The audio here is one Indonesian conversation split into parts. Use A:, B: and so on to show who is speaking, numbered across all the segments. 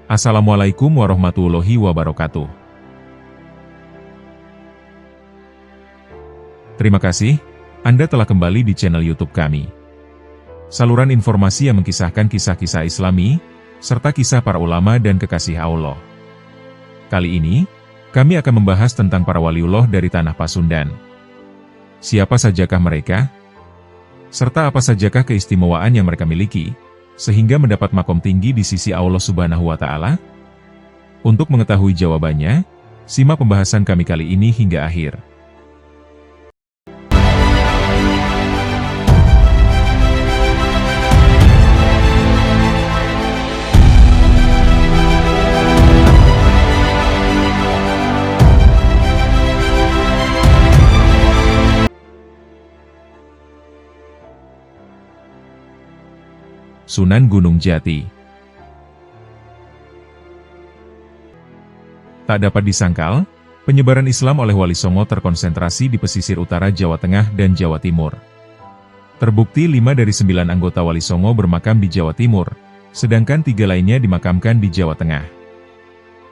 A: Assalamualaikum warahmatullahi wabarakatuh. Terima kasih, Anda telah kembali di channel YouTube kami. Saluran informasi yang mengkisahkan kisah-kisah Islami, serta kisah para ulama dan kekasih Allah. Kali ini, kami akan membahas tentang para waliullah dari tanah Pasundan. Siapa sajakah mereka? Serta apa sajakah keistimewaan yang mereka miliki, sehingga mendapat makom tinggi di sisi Allah Subhanahu wa Ta'ala? Untuk mengetahui jawabannya, simak pembahasan kami kali ini hingga akhir. Sunan Gunung Jati. Tak dapat disangkal, penyebaran Islam oleh Wali Songo terkonsentrasi di pesisir utara Jawa Tengah dan Jawa Timur. Terbukti 5 dari 9 anggota Wali Songo bermakam di Jawa Timur, sedangkan 3 lainnya dimakamkan di Jawa Tengah.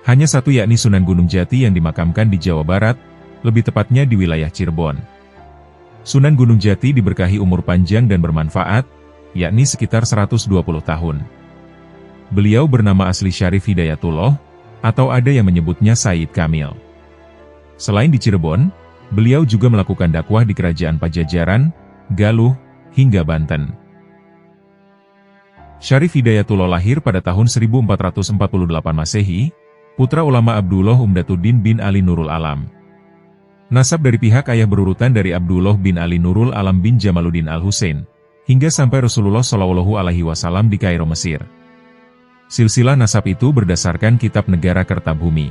A: Hanya satu yakni Sunan Gunung Jati yang dimakamkan di Jawa Barat, lebih tepatnya di wilayah Cirebon. Sunan Gunung Jati diberkahi umur panjang dan bermanfaat, yakni sekitar 120 tahun. Beliau bernama asli Syarif Hidayatullah, atau ada yang menyebutnya Sayyid Kamil. Selain di Cirebon, beliau juga melakukan dakwah di Kerajaan Pajajaran, Galuh, hingga Banten. Syarif Hidayatullah lahir pada tahun 1448 Masehi, putra ulama Abdullah Umdatuddin bin Ali Nurul Alam. Nasab dari pihak ayah berurutan dari Abdullah bin Ali Nurul Alam bin Jamaluddin Al-Husain, hingga sampai Rasulullah Shallallahu Alaihi Wasallam di Kairo, Mesir. Silsilah nasab itu berdasarkan Kitab Negara Kertabumi.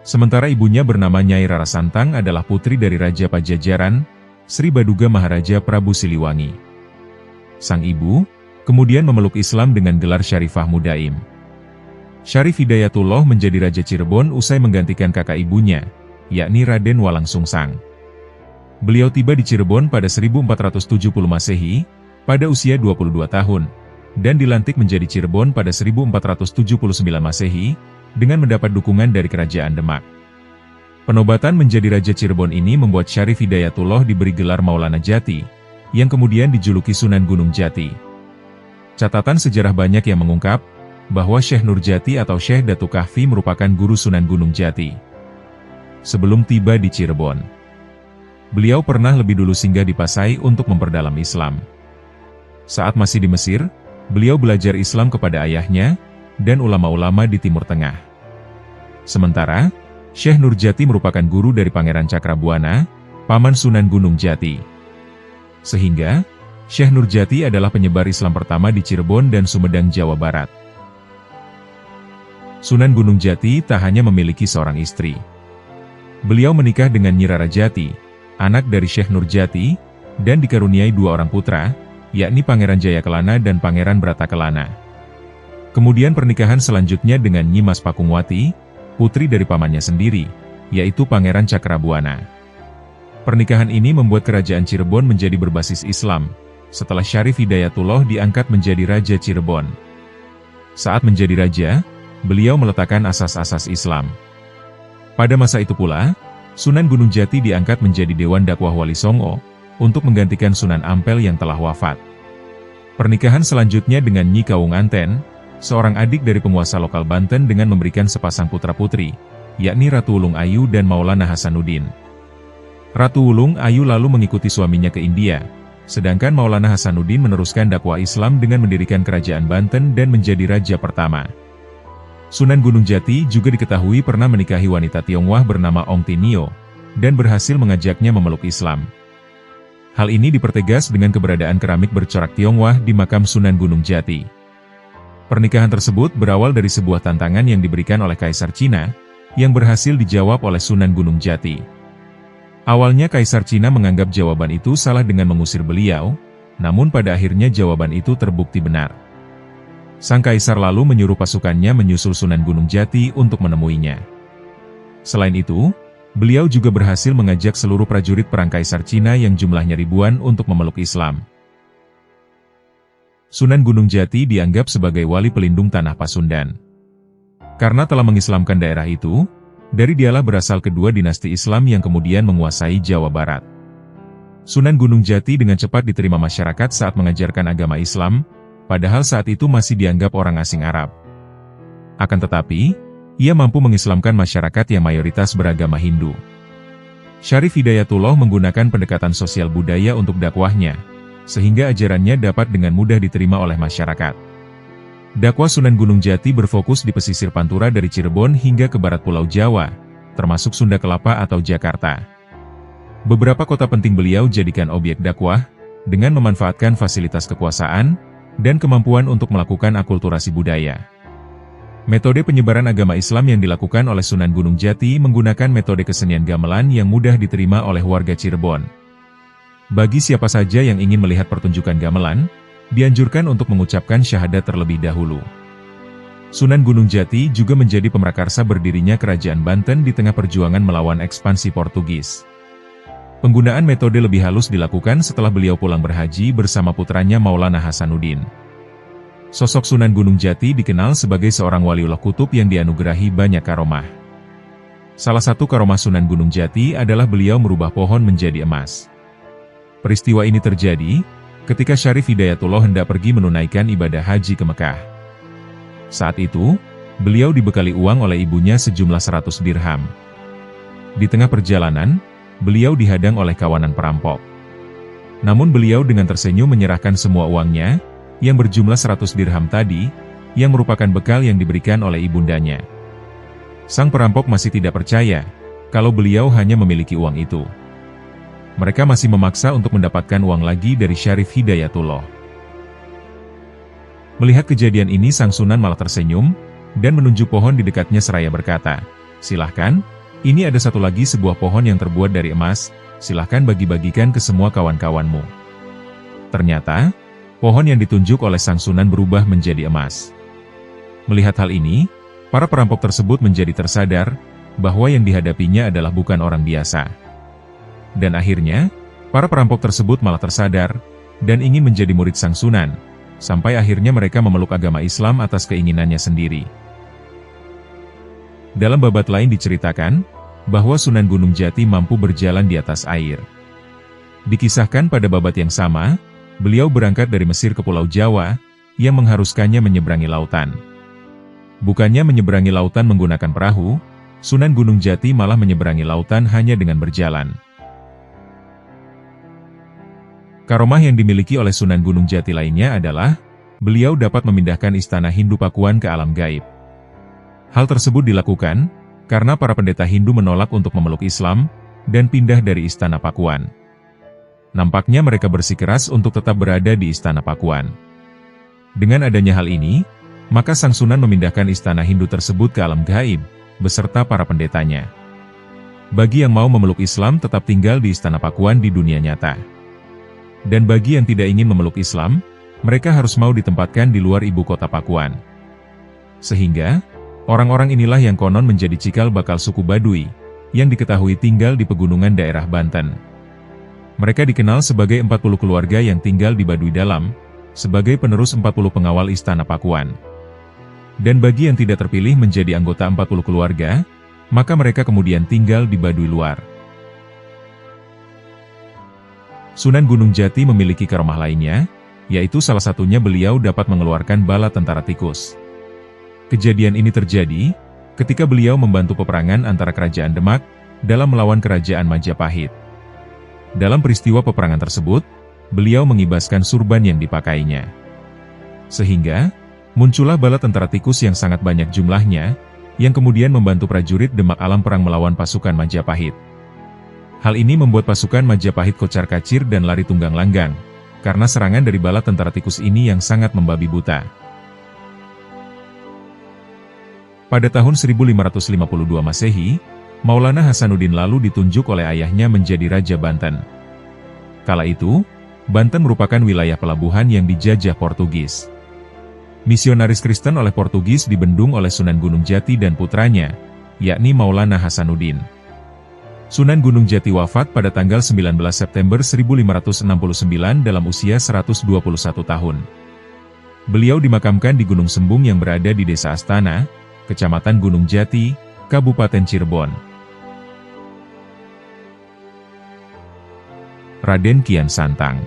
A: Sementara ibunya bernama Nyai Rara Santang adalah putri dari Raja Pajajaran, Sri Baduga Maharaja Prabu Siliwangi. Sang ibu kemudian memeluk Islam dengan gelar Syarifah Mudaim. Syarif Hidayatullah menjadi Raja Cirebon usai menggantikan kakak ibunya, yakni Raden Walang Sungsang. Beliau tiba di Cirebon pada 1470 Masehi, pada usia 22 tahun, dan dilantik menjadi Cirebon pada 1479 Masehi, dengan mendapat dukungan dari Kerajaan Demak. Penobatan menjadi Raja Cirebon ini membuat Syarif Hidayatullah diberi gelar Maulana Jati, yang kemudian dijuluki Sunan Gunung Jati. Catatan sejarah banyak yang mengungkap, bahwa Syekh Nurjati atau Syekh Datuk Kahfi merupakan guru Sunan Gunung Jati. Sebelum tiba di Cirebon, beliau pernah lebih dulu singgah di Pasai untuk memperdalam Islam. Saat masih di Mesir, beliau belajar Islam kepada ayahnya, dan ulama-ulama di Timur Tengah. Sementara, Syekh Nurjati merupakan guru dari Pangeran Cakrabuana, paman Sunan Gunung Jati. Sehingga, Syekh Nurjati adalah penyebar Islam pertama di Cirebon dan Sumedang, Jawa Barat. Sunan Gunung Jati tak hanya memiliki seorang istri. Beliau menikah dengan Nyi Rara Jati, anak dari Syekh Nurjati, dan dikaruniai 2 orang putra, yakni Pangeran Jayakelana dan Pangeran Bratakelana. Kemudian pernikahan selanjutnya dengan Nyi Mas Pakungwati, putri dari pamannya sendiri, yaitu Pangeran Cakrabuana. Pernikahan ini membuat kerajaan Cirebon menjadi berbasis Islam, setelah Syarif Hidayatullah diangkat menjadi Raja Cirebon. Saat menjadi raja, beliau meletakkan asas-asas Islam. Pada masa itu pula, Sunan Gunung Jati diangkat menjadi Dewan Dakwah Wali Songo, untuk menggantikan Sunan Ampel yang telah wafat. Pernikahan selanjutnya dengan Nyi Kawung Anten, seorang adik dari penguasa lokal Banten dengan memberikan sepasang putra-putri, yakni Ratu Wulung Ayu dan Maulana Hasanuddin. Ratu Wulung Ayu lalu mengikuti suaminya ke India, sedangkan Maulana Hasanuddin meneruskan dakwah Islam dengan mendirikan kerajaan Banten dan menjadi raja pertama. Sunan Gunung Jati juga diketahui pernah menikahi wanita Tionghoa bernama Ong Tinio, dan berhasil mengajaknya memeluk Islam. Hal ini dipertegas dengan keberadaan keramik bercorak Tionghoa di makam Sunan Gunung Jati. Pernikahan tersebut berawal dari sebuah tantangan yang diberikan oleh Kaisar Cina, yang berhasil dijawab oleh Sunan Gunung Jati. Awalnya Kaisar Cina menganggap jawaban itu salah dengan mengusir beliau, namun pada akhirnya jawaban itu terbukti benar. Sang Kaisar lalu menyuruh pasukannya menyusul Sunan Gunung Jati untuk menemuinya. Selain itu, beliau juga berhasil mengajak seluruh prajurit perang Kaisar Cina yang jumlahnya ribuan untuk memeluk Islam. Sunan Gunung Jati dianggap sebagai wali pelindung tanah Pasundan. Karena telah mengislamkan daerah itu, dari dialah berasal kedua dinasti Islam yang kemudian menguasai Jawa Barat. Sunan Gunung Jati dengan cepat diterima masyarakat saat mengajarkan agama Islam, padahal saat itu masih dianggap orang asing Arab. Akan tetapi, ia mampu mengislamkan masyarakat yang mayoritas beragama Hindu. Syarif Hidayatullah menggunakan pendekatan sosial budaya untuk dakwahnya, sehingga ajarannya dapat dengan mudah diterima oleh masyarakat. Dakwah Sunan Gunung Jati berfokus di pesisir Pantura dari Cirebon hingga ke barat Pulau Jawa, termasuk Sunda Kelapa atau Jakarta. Beberapa kota penting beliau jadikan objek dakwah, dengan memanfaatkan fasilitas kekuasaan, dan kemampuan untuk melakukan akulturasi budaya. Metode penyebaran agama Islam yang dilakukan oleh Sunan Gunung Jati menggunakan metode kesenian gamelan yang mudah diterima oleh warga Cirebon. Bagi siapa saja yang ingin melihat pertunjukan gamelan, dianjurkan untuk mengucapkan syahadat terlebih dahulu. Sunan Gunung Jati juga menjadi pemrakarsa berdirinya Kerajaan Banten di tengah perjuangan melawan ekspansi Portugis. Penggunaan metode lebih halus dilakukan setelah beliau pulang berhaji bersama putranya Maulana Hasanuddin. Sosok Sunan Gunung Jati dikenal sebagai seorang waliullah kutub yang dianugerahi banyak karomah. Salah satu karomah Sunan Gunung Jati adalah beliau merubah pohon menjadi emas. Peristiwa ini terjadi ketika Syarif Hidayatullah hendak pergi menunaikan ibadah haji ke Mekah. Saat itu, beliau dibekali uang oleh ibunya sejumlah 100 dirham. Di tengah perjalanan, beliau dihadang oleh kawanan perampok. Namun beliau dengan tersenyum menyerahkan semua uangnya, yang berjumlah 100 dirham tadi, yang merupakan bekal yang diberikan oleh ibundanya. Sang perampok masih tidak percaya, kalau beliau hanya memiliki uang itu. Mereka masih memaksa untuk mendapatkan uang lagi dari Syarif Hidayatullah. Melihat kejadian ini Sang Sunan malah tersenyum, dan menunjuk pohon di dekatnya seraya berkata, "Silahkan, ini ada satu lagi sebuah pohon yang terbuat dari emas, silahkan bagi-bagikan ke semua kawan-kawanmu." Ternyata, pohon yang ditunjuk oleh Sang Sunan berubah menjadi emas. Melihat hal ini, para perampok tersebut menjadi tersadar, bahwa yang dihadapinya adalah bukan orang biasa. Dan akhirnya, para perampok tersebut malah tersadar, dan ingin menjadi murid Sang Sunan, sampai akhirnya mereka memeluk agama Islam atas keinginannya sendiri. Dalam babat lain diceritakan, bahwa Sunan Gunung Jati mampu berjalan di atas air. Dikisahkan pada babat yang sama, beliau berangkat dari Mesir ke Pulau Jawa, yang mengharuskannya menyeberangi lautan. Bukannya menyeberangi lautan menggunakan perahu, Sunan Gunung Jati malah menyeberangi lautan hanya dengan berjalan. Karomah yang dimiliki oleh Sunan Gunung Jati lainnya adalah, beliau dapat memindahkan istana Hindu Pakuan ke alam gaib. Hal tersebut dilakukan, karena para pendeta Hindu menolak untuk memeluk Islam, dan pindah dari istana Pakuan. Nampaknya mereka bersikeras untuk tetap berada di istana Pakuan. Dengan adanya hal ini, maka Sang Sunan memindahkan istana Hindu tersebut ke alam gaib, beserta para pendetanya. Bagi yang mau memeluk Islam tetap tinggal di istana Pakuan di dunia nyata. Dan bagi yang tidak ingin memeluk Islam, mereka harus mau ditempatkan di luar ibu kota Pakuan. Sehingga, orang-orang inilah yang konon menjadi cikal bakal suku Baduy, yang diketahui tinggal di pegunungan daerah Banten. Mereka dikenal sebagai 40 keluarga yang tinggal di Baduy Dalam, sebagai penerus 40 pengawal istana Pakuan. Dan bagi yang tidak terpilih menjadi anggota 40 keluarga, maka mereka kemudian tinggal di Baduy luar. Sunan Gunung Jati memiliki karomah lainnya, yaitu salah satunya beliau dapat mengeluarkan bala tentara tikus. Kejadian ini terjadi ketika beliau membantu peperangan antara Kerajaan Demak dalam melawan Kerajaan Majapahit. Dalam peristiwa peperangan tersebut, beliau mengibaskan surban yang dipakainya. Sehingga, muncullah bala tentara tikus yang sangat banyak jumlahnya, yang kemudian membantu prajurit Demak Alam perang melawan pasukan Majapahit. Hal ini membuat pasukan Majapahit kocar-kacir dan lari tunggang langgang, karena serangan dari bala tentara tikus ini yang sangat membabi buta. Pada tahun 1552 Masehi, Maulana Hasanuddin lalu ditunjuk oleh ayahnya menjadi Raja Banten. Kala itu, Banten merupakan wilayah pelabuhan yang dijajah Portugis. Misionaris Kristen oleh Portugis dibendung oleh Sunan Gunung Jati dan putranya, yakni Maulana Hasanuddin. Sunan Gunung Jati wafat pada tanggal 19 September 1569 dalam usia 121 tahun. Beliau dimakamkan di Gunung Sembung yang berada di Desa Astana, Kecamatan Gunung Jati, Kabupaten Cirebon. Raden Kian Santang.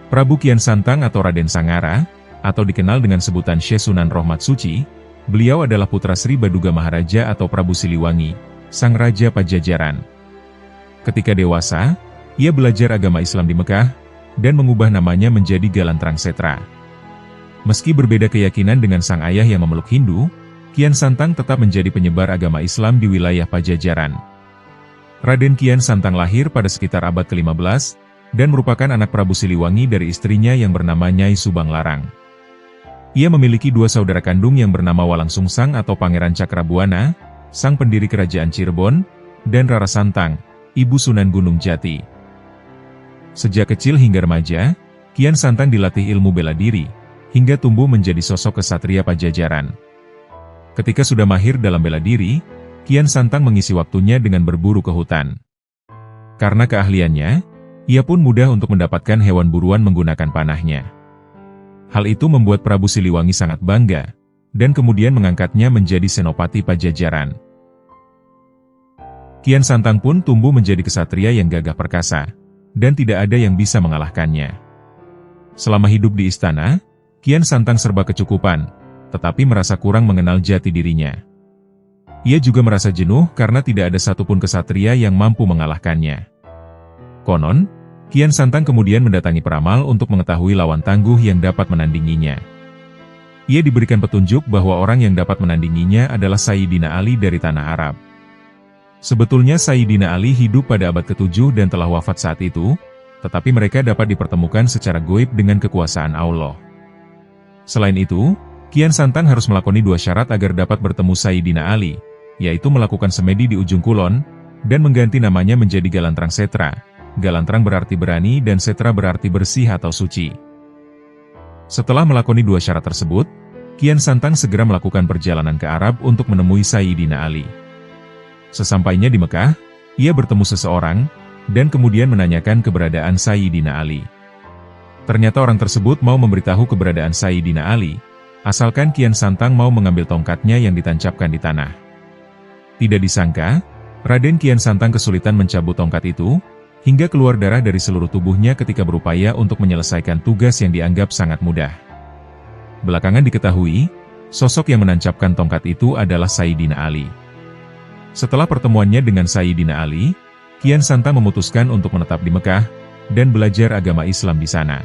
A: Prabu Kian Santang atau Raden Sangara, atau dikenal dengan sebutan Syekh Sunan Rohmat Suci, beliau adalah putra Sri Baduga Maharaja atau Prabu Siliwangi, sang Raja Pajajaran. Ketika dewasa, ia belajar agama Islam di Mekah, dan mengubah namanya menjadi Galantrang Setra. Meski berbeda keyakinan dengan sang ayah yang memeluk Hindu, Kian Santang tetap menjadi penyebar agama Islam di wilayah Pajajaran. Raden Kian Santang lahir pada sekitar abad ke-15, dan merupakan anak Prabu Siliwangi dari istrinya yang bernama Nyai Subang Larang. Ia memiliki dua saudara kandung yang bernama Walang Sungsang atau Pangeran Cakrabuana, sang pendiri kerajaan Cirebon, dan Rara Santang, ibu Sunan Gunung Jati. Sejak kecil hingga remaja, Kian Santang dilatih ilmu bela diri, hingga tumbuh menjadi sosok kesatria Pajajaran. Ketika sudah mahir dalam bela diri, Kian Santang mengisi waktunya dengan berburu ke hutan. Karena keahliannya, ia pun mudah untuk mendapatkan hewan buruan menggunakan panahnya. Hal itu membuat Prabu Siliwangi sangat bangga, dan kemudian mengangkatnya menjadi senopati Pajajaran. Kian Santang pun tumbuh menjadi kesatria yang gagah perkasa, dan tidak ada yang bisa mengalahkannya. Selama hidup di istana, Kian Santang serba kecukupan, tetapi merasa kurang mengenal jati dirinya. Ia juga merasa jenuh karena tidak ada satupun kesatria yang mampu mengalahkannya. Konon, Kian Santang kemudian mendatangi peramal untuk mengetahui lawan tangguh yang dapat menandinginya. Ia diberikan petunjuk bahwa orang yang dapat menandinginya adalah Sayyidina Ali dari tanah Arab. Sebetulnya Sayyidina Ali hidup pada abad ke-7 dan telah wafat saat itu, tetapi mereka dapat dipertemukan secara goib dengan kekuasaan Allah. Selain itu, Kian Santang harus melakoni dua syarat agar dapat bertemu Sayyidina Ali, yaitu melakukan semedi di ujung kulon, dan mengganti namanya menjadi Galantrang Setra. Galantrang berarti berani dan Setra berarti bersih atau suci. Setelah melakoni dua syarat tersebut, Kian Santang segera melakukan perjalanan ke Arab untuk menemui Sayyidina Ali. Sesampainya di Mekah, ia bertemu seseorang, dan kemudian menanyakan keberadaan Sayyidina Ali. Ternyata orang tersebut mau memberitahu keberadaan Sayyidina Ali, asalkan Kian Santang mau mengambil tongkatnya yang ditancapkan di tanah. Tidak disangka, Raden Kian Santang kesulitan mencabut tongkat itu, hingga keluar darah dari seluruh tubuhnya ketika berupaya untuk menyelesaikan tugas yang dianggap sangat mudah. Belakangan diketahui, sosok yang menancapkan tongkat itu adalah Sayyidina Ali. Setelah pertemuannya dengan Sayyidina Ali, Kian Santang memutuskan untuk menetap di Mekah, dan belajar agama Islam di sana.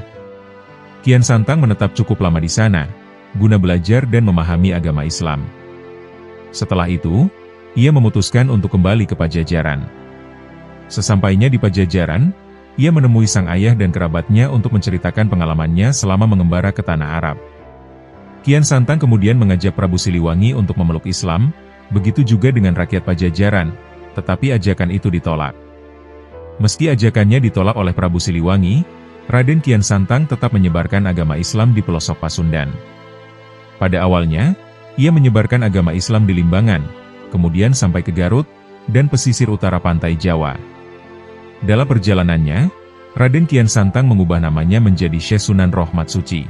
A: Kian Santang menetap cukup lama di sana, guna belajar dan memahami agama Islam. Setelah itu, ia memutuskan untuk kembali ke Pajajaran. Sesampainya di Pajajaran, ia menemui sang ayah dan kerabatnya untuk menceritakan pengalamannya selama mengembara ke tanah Arab. Kian Santang kemudian mengajak Prabu Siliwangi untuk memeluk Islam, begitu juga dengan rakyat Pajajaran, tetapi ajakan itu ditolak. Meski ajakannya ditolak oleh Prabu Siliwangi, Raden Kian Santang tetap menyebarkan agama Islam di pelosok Pasundan. Pada awalnya, ia menyebarkan agama Islam di Limbangan, kemudian sampai ke Garut, dan pesisir utara pantai Jawa. Dalam perjalanannya, Raden Kian Santang mengubah namanya menjadi Syekh Sunan Rohmat Suci.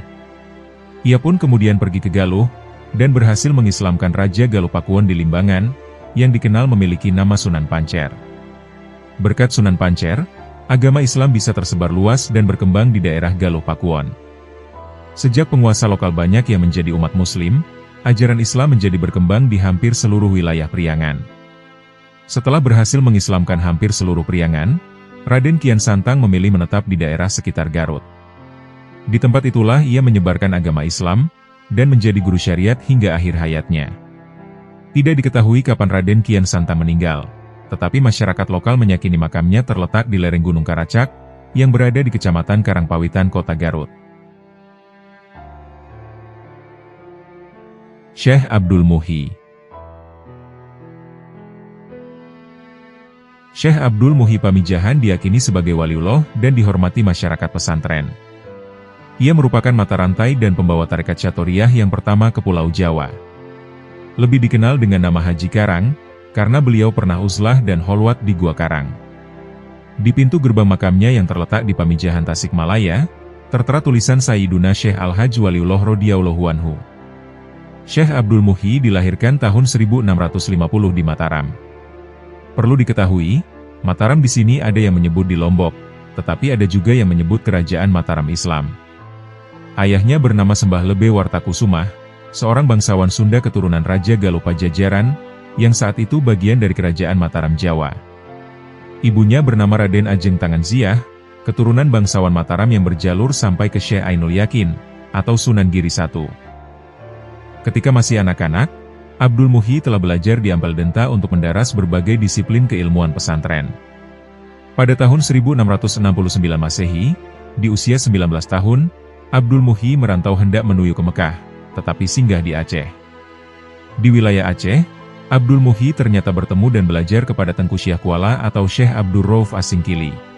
A: Ia pun kemudian pergi ke Galuh, dan berhasil mengislamkan Raja Galuh Pakuwon di Limbangan, yang dikenal memiliki nama Sunan Pancer. Berkat Sunan Pancer, agama Islam bisa tersebar luas dan berkembang di daerah Galuh Pakuwon. Sejak penguasa lokal banyak yang menjadi umat Muslim, ajaran Islam menjadi berkembang di hampir seluruh wilayah Priangan. Setelah berhasil mengislamkan hampir seluruh Priangan, Raden Kian Santang memilih menetap di daerah sekitar Garut. Di tempat itulah ia menyebarkan agama Islam, dan menjadi guru syariat hingga akhir hayatnya. Tidak diketahui kapan Raden Kian Santang meninggal, tetapi masyarakat lokal meyakini makamnya terletak di lereng Gunung Karacak, yang berada di Kecamatan Karangpawitan, Kota Garut. Syekh Abdul Muhyi. Syekh Abdul Muhyi Pamijahan diyakini sebagai waliullah dan dihormati masyarakat pesantren. Ia merupakan mata rantai dan pembawa tarekat Syatoriyah yang pertama ke Pulau Jawa. Lebih dikenal dengan nama Haji Karang, karena beliau pernah uzlah dan holwat di Gua Karang. Di pintu gerbang makamnya yang terletak di Pamijahan Tasikmalaya, tertera tulisan Sayyiduna Syekh Al-Hajj Waliullah radhiyallahu anhu. Syekh Abdul Muhyi dilahirkan tahun 1650 di Mataram. Perlu diketahui, Mataram di sini ada yang menyebut di Lombok, tetapi ada juga yang menyebut Kerajaan Mataram Islam. Ayahnya bernama Sembah Lebe Wartakusumah, seorang bangsawan Sunda keturunan Raja Galuh Pajajaran, yang saat itu bagian dari Kerajaan Mataram Jawa. Ibunya bernama Raden Ajeng Tanganziah, keturunan bangsawan Mataram yang berjalur sampai ke Syekh Ainul Yakin, atau Sunan Giri I. Ketika masih anak-anak, Abdul Muhyi telah belajar di Ampel Denta untuk mendaras berbagai disiplin keilmuan pesantren. Pada tahun 1669 Masehi, di usia 19 tahun, Abdul Muhyi merantau hendak menuju ke Mekah, tetapi singgah di Aceh. Di wilayah Aceh, Abdul Muhyi ternyata bertemu dan belajar kepada Tengku Syekh Kuala atau Syekh Abdul Rauf Asingkili.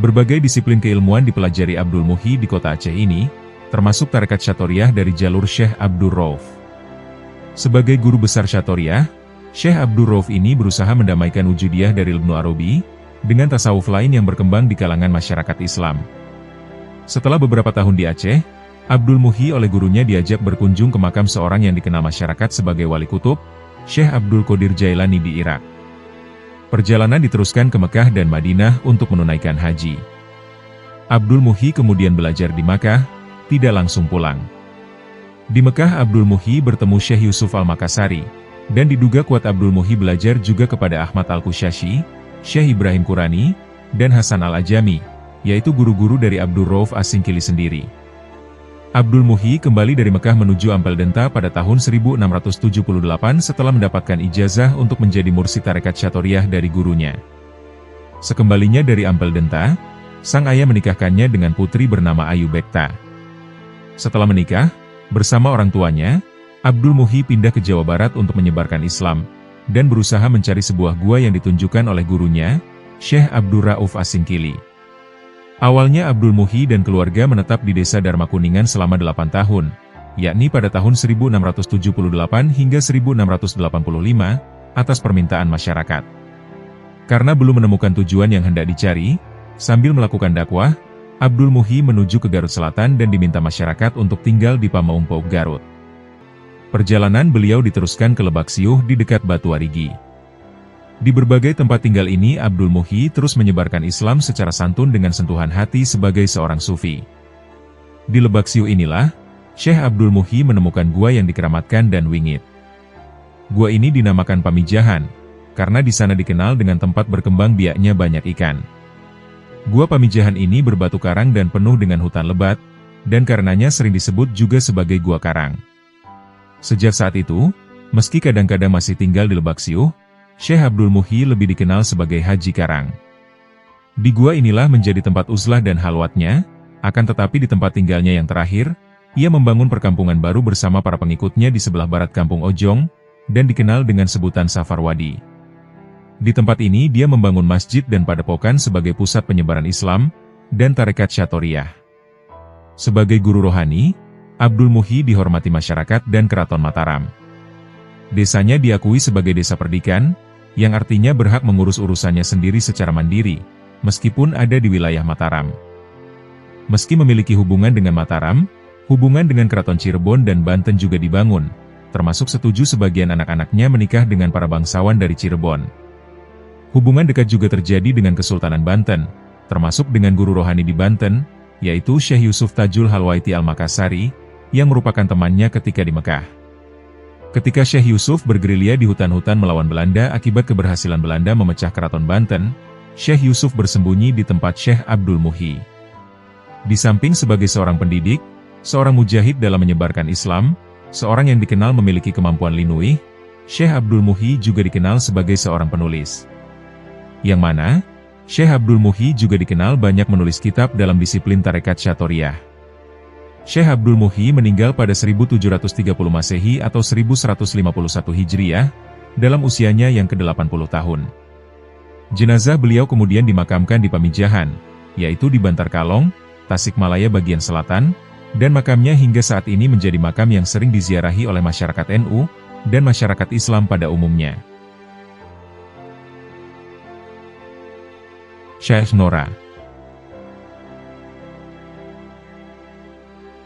A: Berbagai disiplin keilmuan dipelajari Abdul Muhyi di kota Aceh ini, termasuk tarekat Syatoriah dari jalur Syekh Abdul Rauf. Sebagai guru besar Syatoriah, Syekh Abdul Rauf ini berusaha mendamaikan wujudiyah dari Ibnu Arabi, dengan tasawuf lain yang berkembang di kalangan masyarakat Islam. Setelah beberapa tahun di Aceh, Abdul Muhyi oleh gurunya diajak berkunjung ke makam seorang yang dikenal masyarakat sebagai wali kutub, Syekh Abdul Qadir Jailani di Irak. Perjalanan diteruskan ke Mekah dan Madinah untuk menunaikan haji. Abdul Muhyi kemudian belajar di Makkah, tidak langsung pulang. Di Mekah Abdul Muhyi bertemu Syekh Yusuf Al-Makassari, dan diduga kuat Abdul Muhyi belajar juga kepada Ahmad Al-Kushashi, Syekh Ibrahim Qurani, dan Hasan Al-Ajami, yaitu guru-guru dari Abdul Rauf Asingkili sendiri. Abdul Muhyi kembali dari Mekah menuju Ampel Denta pada tahun 1678 setelah mendapatkan ijazah untuk menjadi mursyid tarekat Syatoriah dari gurunya. Sekembalinya dari Ampel Denta, sang ayah menikahkannya dengan putri bernama Ayu Bekta. Setelah menikah, bersama orang tuanya, Abdul Muhyi pindah ke Jawa Barat untuk menyebarkan Islam, dan berusaha mencari sebuah gua yang ditunjukkan oleh gurunya, Syekh Abdul Rauf Asingkili. Awalnya Abdul Muhyi dan keluarga menetap di desa Dharma Kuningan selama 8 tahun, yakni pada tahun 1678 hingga 1685, atas permintaan masyarakat. Karena belum menemukan tujuan yang hendak dicari, sambil melakukan dakwah, Abdul Muhyi menuju ke Garut Selatan dan diminta masyarakat untuk tinggal di Pamaumpau, Garut. Perjalanan beliau diteruskan ke Lebak Siuh di dekat Batu Arigi. Di berbagai tempat tinggal ini Abdul Muhyi terus menyebarkan Islam secara santun dengan sentuhan hati sebagai seorang sufi. Di Lebak Siuh inilah, Syekh Abdul Muhyi menemukan gua yang dikeramatkan dan wingit. Gua ini dinamakan Pamijahan, karena di sana dikenal dengan tempat berkembang biaknya banyak ikan. Gua Pamijahan ini berbatu karang dan penuh dengan hutan lebat, dan karenanya sering disebut juga sebagai Gua Karang. Sejak saat itu, meski kadang-kadang masih tinggal di Lebak Siuh, Syekh Abdul Muhyi lebih dikenal sebagai Haji Karang. Di gua inilah menjadi tempat uzlah dan halwatnya, akan tetapi di tempat tinggalnya yang terakhir, ia membangun perkampungan baru bersama para pengikutnya di sebelah barat Kampung Ojong, dan dikenal dengan sebutan Safarwadi. Di tempat ini dia membangun masjid dan padepokan sebagai pusat penyebaran Islam, dan tarekat Syatoriah. Sebagai guru rohani, Abdul Muhyi dihormati masyarakat dan Keraton Mataram. Desanya diakui sebagai desa perdikan, yang artinya berhak mengurus urusannya sendiri secara mandiri, meskipun ada di wilayah Mataram. Meski memiliki hubungan dengan Mataram, hubungan dengan Keraton Cirebon dan Banten juga dibangun, termasuk setuju sebagian anak-anaknya menikah dengan para bangsawan dari Cirebon. Hubungan dekat juga terjadi dengan Kesultanan Banten, termasuk dengan guru rohani di Banten, yaitu Syekh Yusuf Tajul Halwaiti Al-Makassari, yang merupakan temannya ketika di Mekah. Ketika Syekh Yusuf bergerilya di hutan-hutan melawan Belanda akibat keberhasilan Belanda memecah Keraton Banten, Syekh Yusuf bersembunyi di tempat Syekh Abdul Muhyi. Di samping sebagai seorang pendidik, seorang mujahid dalam menyebarkan Islam, seorang yang dikenal memiliki kemampuan linuih, Syekh Abdul Muhyi juga dikenal sebagai seorang penulis. Yang mana, Syekh Abdul Muhyi juga dikenal banyak menulis kitab dalam disiplin tarekat Syatoriah. Syekh Abdul Muhyi meninggal pada 1730 Masehi atau 1151 Hijriah, dalam usianya yang ke-80 tahun. Jenazah beliau kemudian dimakamkan di Pamijahan, yaitu di Bantar Kalong, Tasikmalaya bagian selatan, dan makamnya hingga saat ini menjadi makam yang sering diziarahi oleh masyarakat NU, dan masyarakat Islam pada umumnya. Syekh Nora.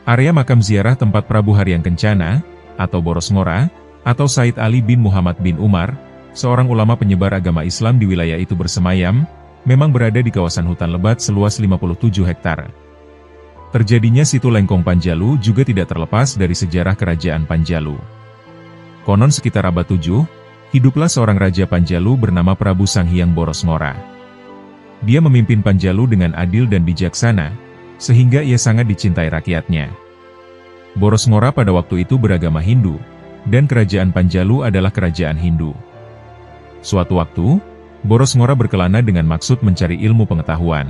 A: Area makam ziarah tempat Prabu Haryan Kencana, atau Boros Ngora, atau Said Ali bin Muhammad bin Umar, seorang ulama penyebar agama Islam di wilayah itu bersemayam, memang berada di kawasan hutan lebat seluas 57 hektar. Terjadinya situ Lengkong Panjalu juga tidak terlepas dari sejarah kerajaan Panjalu. Konon sekitar abad 7, hiduplah seorang raja Panjalu bernama Prabu Sanghyang Boros Ngora. Dia memimpin Panjalu dengan adil dan bijaksana, sehingga ia sangat dicintai rakyatnya. Boros Ngora pada waktu itu beragama Hindu, dan kerajaan Panjalu adalah kerajaan Hindu. Suatu waktu, Boros Ngora berkelana dengan maksud mencari ilmu pengetahuan.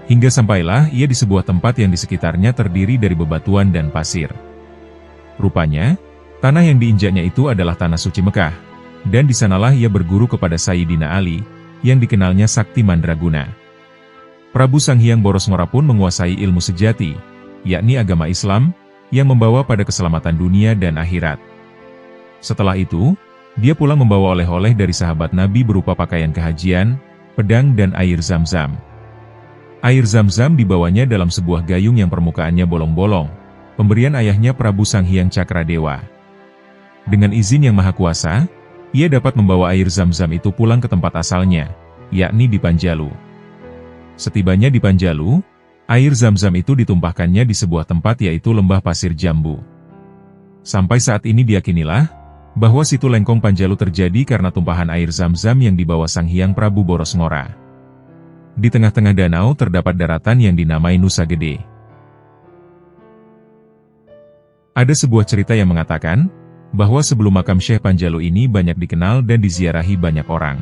A: Hingga sampailah ia di sebuah tempat yang di sekitarnya terdiri dari bebatuan dan pasir. Rupanya, tanah yang diinjaknya itu adalah tanah suci Mekah, dan di sanalah ia berguru kepada Sayyidina Ali, yang dikenalnya Sakti Mandraguna. Prabu Sanghyang Boros Ngora pun menguasai ilmu sejati, yakni agama Islam, yang membawa pada keselamatan dunia dan akhirat. Setelah itu, dia pulang membawa oleh-oleh dari sahabat Nabi berupa pakaian kehajian, pedang dan air zam-zam. Air zam-zam dibawanya dalam sebuah gayung yang permukaannya bolong-bolong, pemberian ayahnya Prabu Sanghyang Cakradewa. Dengan izin yang maha kuasa, ia dapat membawa air zam-zam itu pulang ke tempat asalnya, yakni di Panjalu. Setibanya di Panjalu, air zam-zam itu ditumpahkannya di sebuah tempat yaitu Lembah Pasir Jambu. Sampai saat ini diyakinilah, bahwa situ Lengkong Panjalu terjadi karena tumpahan air zam-zam yang dibawa Sanghyang Prabu Boros Ngora. Di tengah-tengah danau terdapat daratan yang dinamai Nusa Gede. Ada sebuah cerita yang mengatakan, bahwa sebelum makam Syekh Panjalu ini banyak dikenal dan diziarahi banyak orang.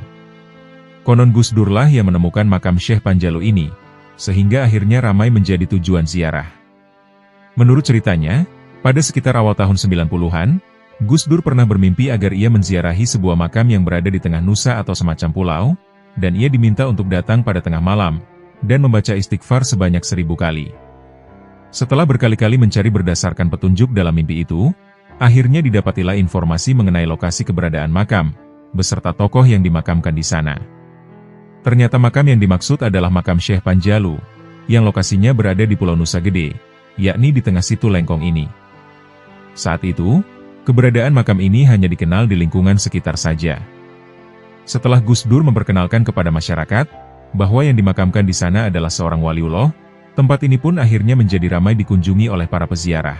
A: Konon Gus Durlah yang menemukan makam Syekh Panjalu ini, sehingga akhirnya ramai menjadi tujuan ziarah. Menurut ceritanya, pada sekitar awal tahun 90-an, Gus Dur pernah bermimpi agar ia menziarahi sebuah makam yang berada di tengah nusa atau semacam pulau, dan ia diminta untuk datang pada tengah malam, dan membaca istighfar sebanyak 1000 kali. Setelah berkali-kali mencari berdasarkan petunjuk dalam mimpi itu, akhirnya didapatilah informasi mengenai lokasi keberadaan makam, beserta tokoh yang dimakamkan di sana. Ternyata makam yang dimaksud adalah makam Syekh Panjalu, yang lokasinya berada di Pulau Nusa Gede, yakni di tengah situ Lengkong ini. Saat itu, keberadaan makam ini hanya dikenal di lingkungan sekitar saja. Setelah Gus Dur memperkenalkan kepada masyarakat, bahwa yang dimakamkan di sana adalah seorang waliullah, tempat ini pun akhirnya menjadi ramai dikunjungi oleh para peziarah.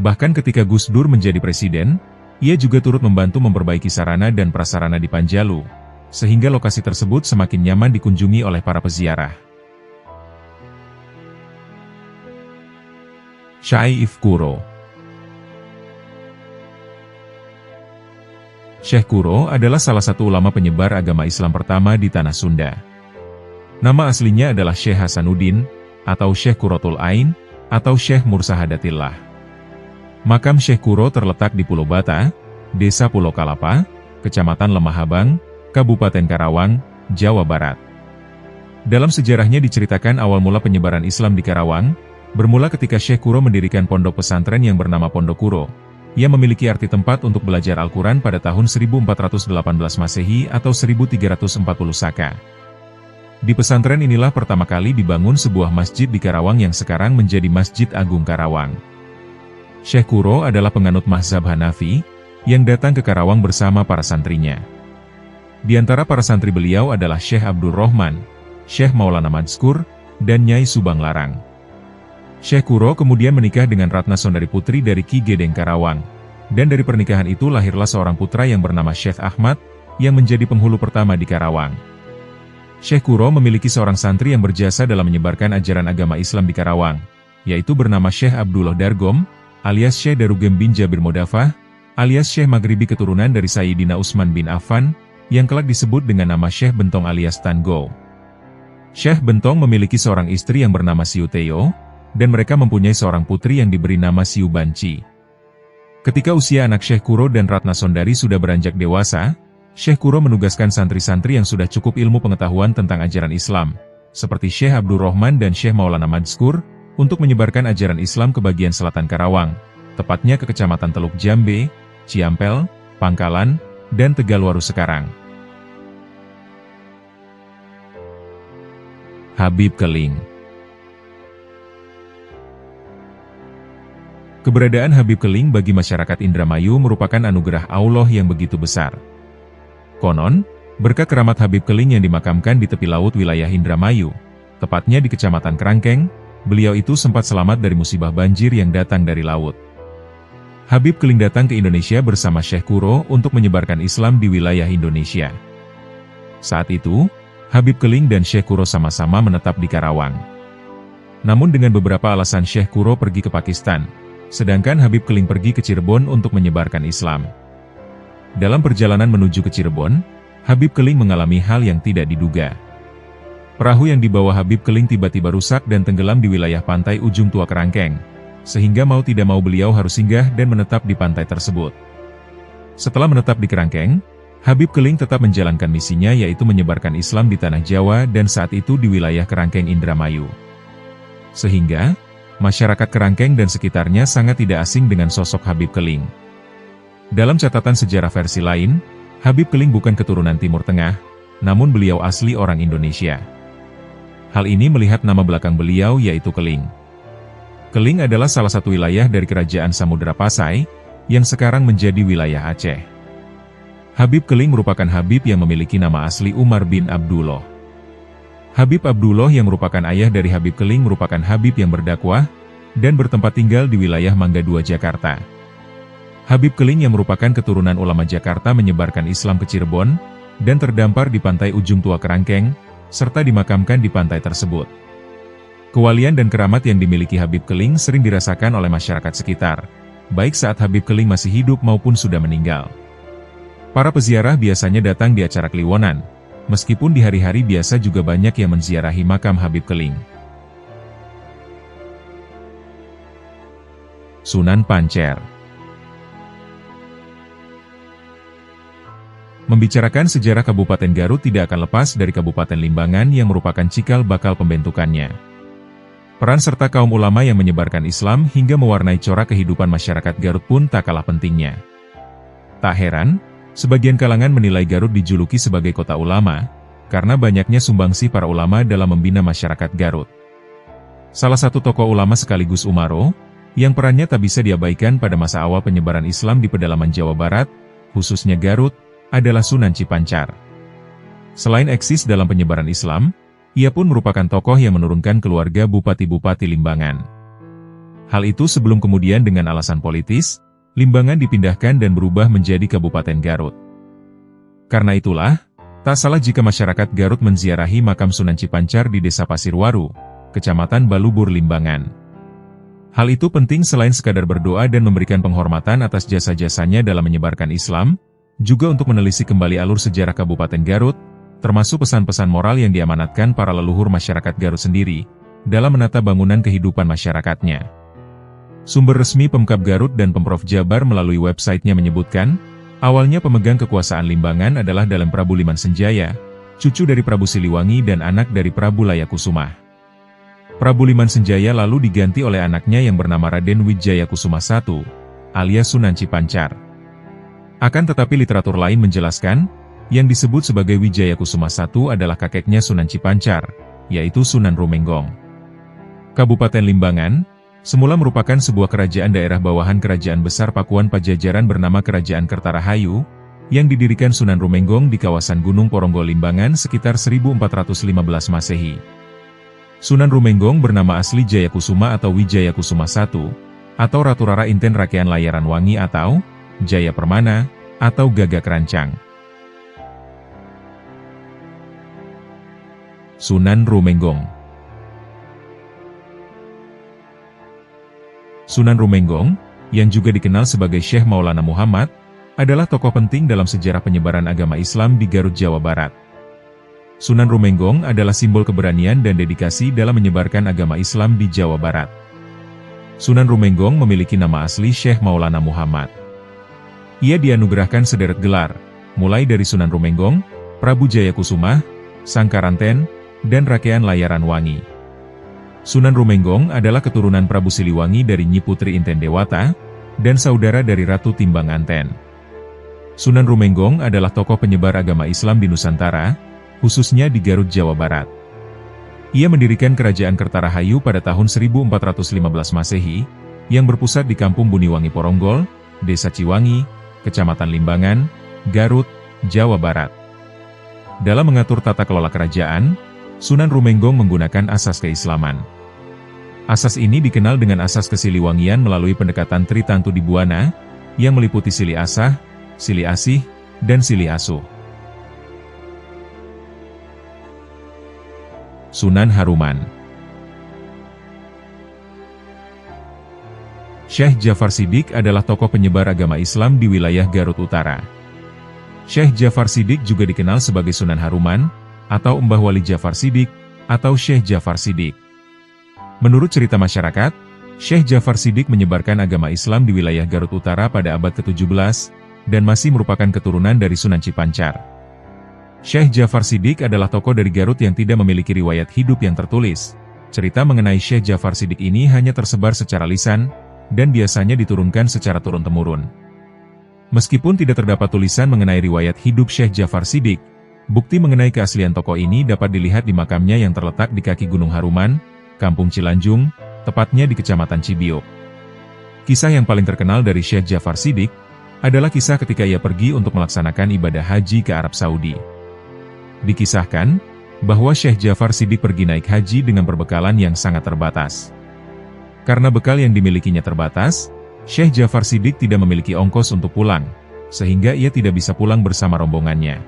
A: Bahkan ketika Gus Dur menjadi presiden, ia juga turut membantu memperbaiki sarana dan prasarana di Panjalu, sehingga lokasi tersebut semakin nyaman dikunjungi oleh para peziarah. Syekh Kuro. Syekh Kuro adalah salah satu ulama penyebar agama Islam pertama di tanah Sunda. Nama aslinya adalah Syekh Hasanuddin, atau Syekh Kurotul Ain, atau Syekh Mursahadatillah. Makam Syekh Kuro terletak di Pulau Bata, Desa Pulau Kalapa, Kecamatan Lemahabang, Kabupaten Karawang, Jawa Barat. Dalam sejarahnya diceritakan awal mula penyebaran Islam di Karawang, bermula ketika Syekh Kuro mendirikan pondok pesantren yang bernama Pondok Kuro. Ia memiliki arti tempat untuk belajar Al-Quran pada tahun 1418 Masehi atau 1340 Saka. Di pesantren inilah pertama kali dibangun sebuah masjid di Karawang yang sekarang menjadi Masjid Agung Karawang. Syekh Kuro adalah penganut mazhab Hanafi, yang datang ke Karawang bersama para santrinya. Di antara para santri beliau adalah Syekh Abdul Rahman, Syekh Maulana Madskur, dan Nyai Subang Larang. Syekh Kuro kemudian menikah dengan Ratna Sondari Putri dari Ki Gedeng Karawang, dan dari pernikahan itu lahirlah seorang putra yang bernama Syekh Ahmad, yang menjadi penghulu pertama di Karawang. Syekh Kuro memiliki seorang santri yang berjasa dalam menyebarkan ajaran agama Islam di Karawang, yaitu bernama Syekh Abdullah Dargom, alias Syekh Darugem bin Jabir Modafah, alias Syekh Maghribi keturunan dari Sayyidina Utsman bin Affan, yang kelak disebut dengan nama Syekh Bentong alias Tango. Syekh Bentong memiliki seorang istri yang bernama Siu Teo, dan mereka mempunyai seorang putri yang diberi nama Siu Banci. Ketika usia anak Syekh Kuro dan Ratna Sondari sudah beranjak dewasa, Syekh Kuro menugaskan santri-santri yang sudah cukup ilmu pengetahuan tentang ajaran Islam, seperti Syekh Abdul Rahman dan Syekh Maulana Madskur, untuk menyebarkan ajaran Islam ke bagian selatan Karawang, tepatnya ke Kecamatan Teluk Jambe, Ciampel, Pangkalan, dan Tegalwaru sekarang. Habib Keling. Keberadaan Habib Keling bagi masyarakat Indramayu merupakan anugerah Allah yang begitu besar. Konon, berkat keramat Habib Keling yang dimakamkan di tepi laut wilayah Indramayu, tepatnya di Kecamatan Kerangkeng, beliau itu sempat selamat dari musibah banjir yang datang dari laut. Habib Keling datang ke Indonesia bersama Syekh Kuro untuk menyebarkan Islam di wilayah Indonesia. Saat itu, Habib Keling dan Syekh Kuro sama-sama menetap di Karawang. Namun dengan beberapa alasan Syekh Kuro pergi ke Pakistan, sedangkan Habib Keling pergi ke Cirebon untuk menyebarkan Islam. Dalam perjalanan menuju ke Cirebon, Habib Keling mengalami hal yang tidak diduga. Perahu yang dibawa Habib Keling tiba-tiba rusak dan tenggelam di wilayah pantai ujung Tua Kerangkeng, sehingga mau tidak mau beliau harus singgah dan menetap di pantai tersebut. Setelah menetap di Kerangkeng, Habib Keling tetap menjalankan misinya yaitu menyebarkan Islam di tanah Jawa dan saat itu di wilayah Kerangkeng Indramayu. Sehingga, masyarakat Kerangkeng dan sekitarnya sangat tidak asing dengan sosok Habib Keling. Dalam catatan sejarah versi lain, Habib Keling bukan keturunan Timur Tengah, namun beliau asli orang Indonesia. Hal ini melihat nama belakang beliau yaitu Keling. Keling adalah salah satu wilayah dari Kerajaan Samudra Pasai, yang sekarang menjadi wilayah Aceh. Habib Keling merupakan Habib yang memiliki nama asli Umar bin Abdullah. Habib Abdullah yang merupakan ayah dari Habib Keling merupakan Habib yang berdakwah, dan bertempat tinggal di wilayah Mangga II, Jakarta. Habib Keling yang merupakan keturunan ulama Jakarta menyebarkan Islam ke Cirebon, dan terdampar di pantai ujung Tua Kerangkeng, serta dimakamkan di pantai tersebut. Kewalian dan keramat yang dimiliki Habib Keling sering dirasakan oleh masyarakat sekitar, baik saat Habib Keling masih hidup maupun sudah meninggal. Para peziarah biasanya datang di acara Kliwonan, meskipun di hari-hari biasa juga banyak yang menziarahi makam Habib Keling. Sunan Pancer. Membicarakan sejarah Kabupaten Garut tidak akan lepas dari Kabupaten Limbangan yang merupakan cikal bakal pembentukannya. Peran serta kaum ulama yang menyebarkan Islam hingga mewarnai corak kehidupan masyarakat Garut pun tak kalah pentingnya. Tak heran, sebagian kalangan menilai Garut dijuluki sebagai kota ulama, karena banyaknya sumbangsi para ulama dalam membina masyarakat Garut. Salah satu tokoh ulama sekaligus Umaro, yang perannya tak bisa diabaikan pada masa awal penyebaran Islam di pedalaman Jawa Barat, khususnya Garut, adalah Sunan Cipancar. Selain eksis dalam penyebaran Islam, ia pun merupakan tokoh yang menurunkan keluarga bupati-bupati Limbangan. Hal itu sebelum kemudian dengan alasan politis, Limbangan dipindahkan dan berubah menjadi Kabupaten Garut. Karena itulah, tak salah jika masyarakat Garut menziarahi makam Sunan Cipancar di Desa Pasirwaru, Kecamatan Balubur, Limbangan. Hal itu penting selain sekadar berdoa dan memberikan penghormatan atas jasa-jasanya dalam menyebarkan Islam, juga untuk menelisik kembali alur sejarah Kabupaten Garut, termasuk pesan-pesan moral yang diamanatkan para leluhur masyarakat Garut sendiri, dalam menata bangunan kehidupan masyarakatnya. Sumber resmi Pemkab Garut dan Pemprov Jabar melalui websitenya menyebutkan, awalnya pemegang kekuasaan Limbangan adalah Dalem Prabu Liman Senjaya, cucu dari Prabu Siliwangi dan anak dari Prabu Layakusuma. Prabu Liman Senjaya lalu diganti oleh anaknya yang bernama Raden Wijaya Kusuma I, alias Sunan Cipancar. Akan tetapi literatur lain menjelaskan, yang disebut sebagai Wijaya Kusuma I adalah kakeknya Sunan Cipancar, yaitu Sunan Rumenggong. Kabupaten Limbangan semula merupakan sebuah kerajaan daerah bawahan Kerajaan Besar Pakuan Pajajaran bernama Kerajaan Kertarahayu, yang didirikan Sunan Rumenggong di kawasan Gunung Poronggo Limbangan sekitar 1415 Masehi. Sunan Rumenggong bernama asli Jayakusuma atau Wijaya Kusuma I, atau Ratu Rara Inten Rakean Layaran Wangi atau Jaya Permana, atau Gagak Rancang. Sunan Rumenggong. Sunan Rumenggong, yang juga dikenal sebagai Syekh Maulana Muhammad, adalah tokoh penting dalam sejarah penyebaran agama Islam di Garut, Jawa Barat. Sunan Rumenggong adalah simbol keberanian dan dedikasi dalam menyebarkan agama Islam di Jawa Barat. Sunan Rumenggong memiliki nama asli Syekh Maulana Muhammad. Ia dianugerahkan sederet gelar, mulai dari Sunan Rumenggong, Prabu Jayakusuma, Sangkaranten, dan Rakean Layaran Wangi. Sunan Rumenggong adalah keturunan Prabu Siliwangi dari Nyi Putri Inten Dewata, dan saudara dari Ratu Timbang Anten. Sunan Rumenggong adalah tokoh penyebar agama Islam di Nusantara, khususnya di Garut, Jawa Barat. Ia mendirikan Kerajaan Kertarahayu pada tahun 1415 Masehi, yang berpusat di Kampung Buniwangi Poronggol, Desa Ciwangi, Kecamatan Limbangan, Garut, Jawa Barat. Dalam mengatur tata kelola kerajaan, Sunan Rumenggong menggunakan asas keislaman. Asas ini dikenal dengan asas kesiliwangian melalui pendekatan Tritantu di Buana, yang meliputi Sili Asah, Sili Asih, dan Sili Asuh. Sunan Haruman. Syekh Jafar Siddiq adalah tokoh penyebar agama Islam di wilayah Garut Utara. Syekh Jafar Siddiq juga dikenal sebagai Sunan Haruman, atau Mbah Wali Jafar Siddiq, atau Syekh Jafar Siddiq. Menurut cerita masyarakat, Syekh Jafar Siddiq menyebarkan agama Islam di wilayah Garut Utara pada abad ke-17, dan masih merupakan keturunan dari Sunan Cipancar. Syekh Jafar Siddiq adalah tokoh dari Garut yang tidak memiliki riwayat hidup yang tertulis. Cerita mengenai Syekh Jafar Siddiq ini hanya tersebar secara lisan, dan biasanya diturunkan secara turun-temurun. Meskipun tidak terdapat tulisan mengenai riwayat hidup Syekh Jafar Siddiq, bukti mengenai keaslian tokoh ini dapat dilihat di makamnya yang terletak di kaki Gunung Haruman, Kampung Cilanjung, tepatnya di Kecamatan Cibiuk. Kisah yang paling terkenal dari Syekh Jafar Siddiq adalah kisah ketika ia pergi untuk melaksanakan ibadah haji ke Arab Saudi. Dikisahkan bahwa Syekh Jafar Siddiq pergi naik haji dengan perbekalan yang sangat terbatas. Karena bekal yang dimilikinya terbatas, Syekh Jafar Siddiq tidak memiliki ongkos untuk pulang, sehingga ia tidak bisa pulang bersama rombongannya.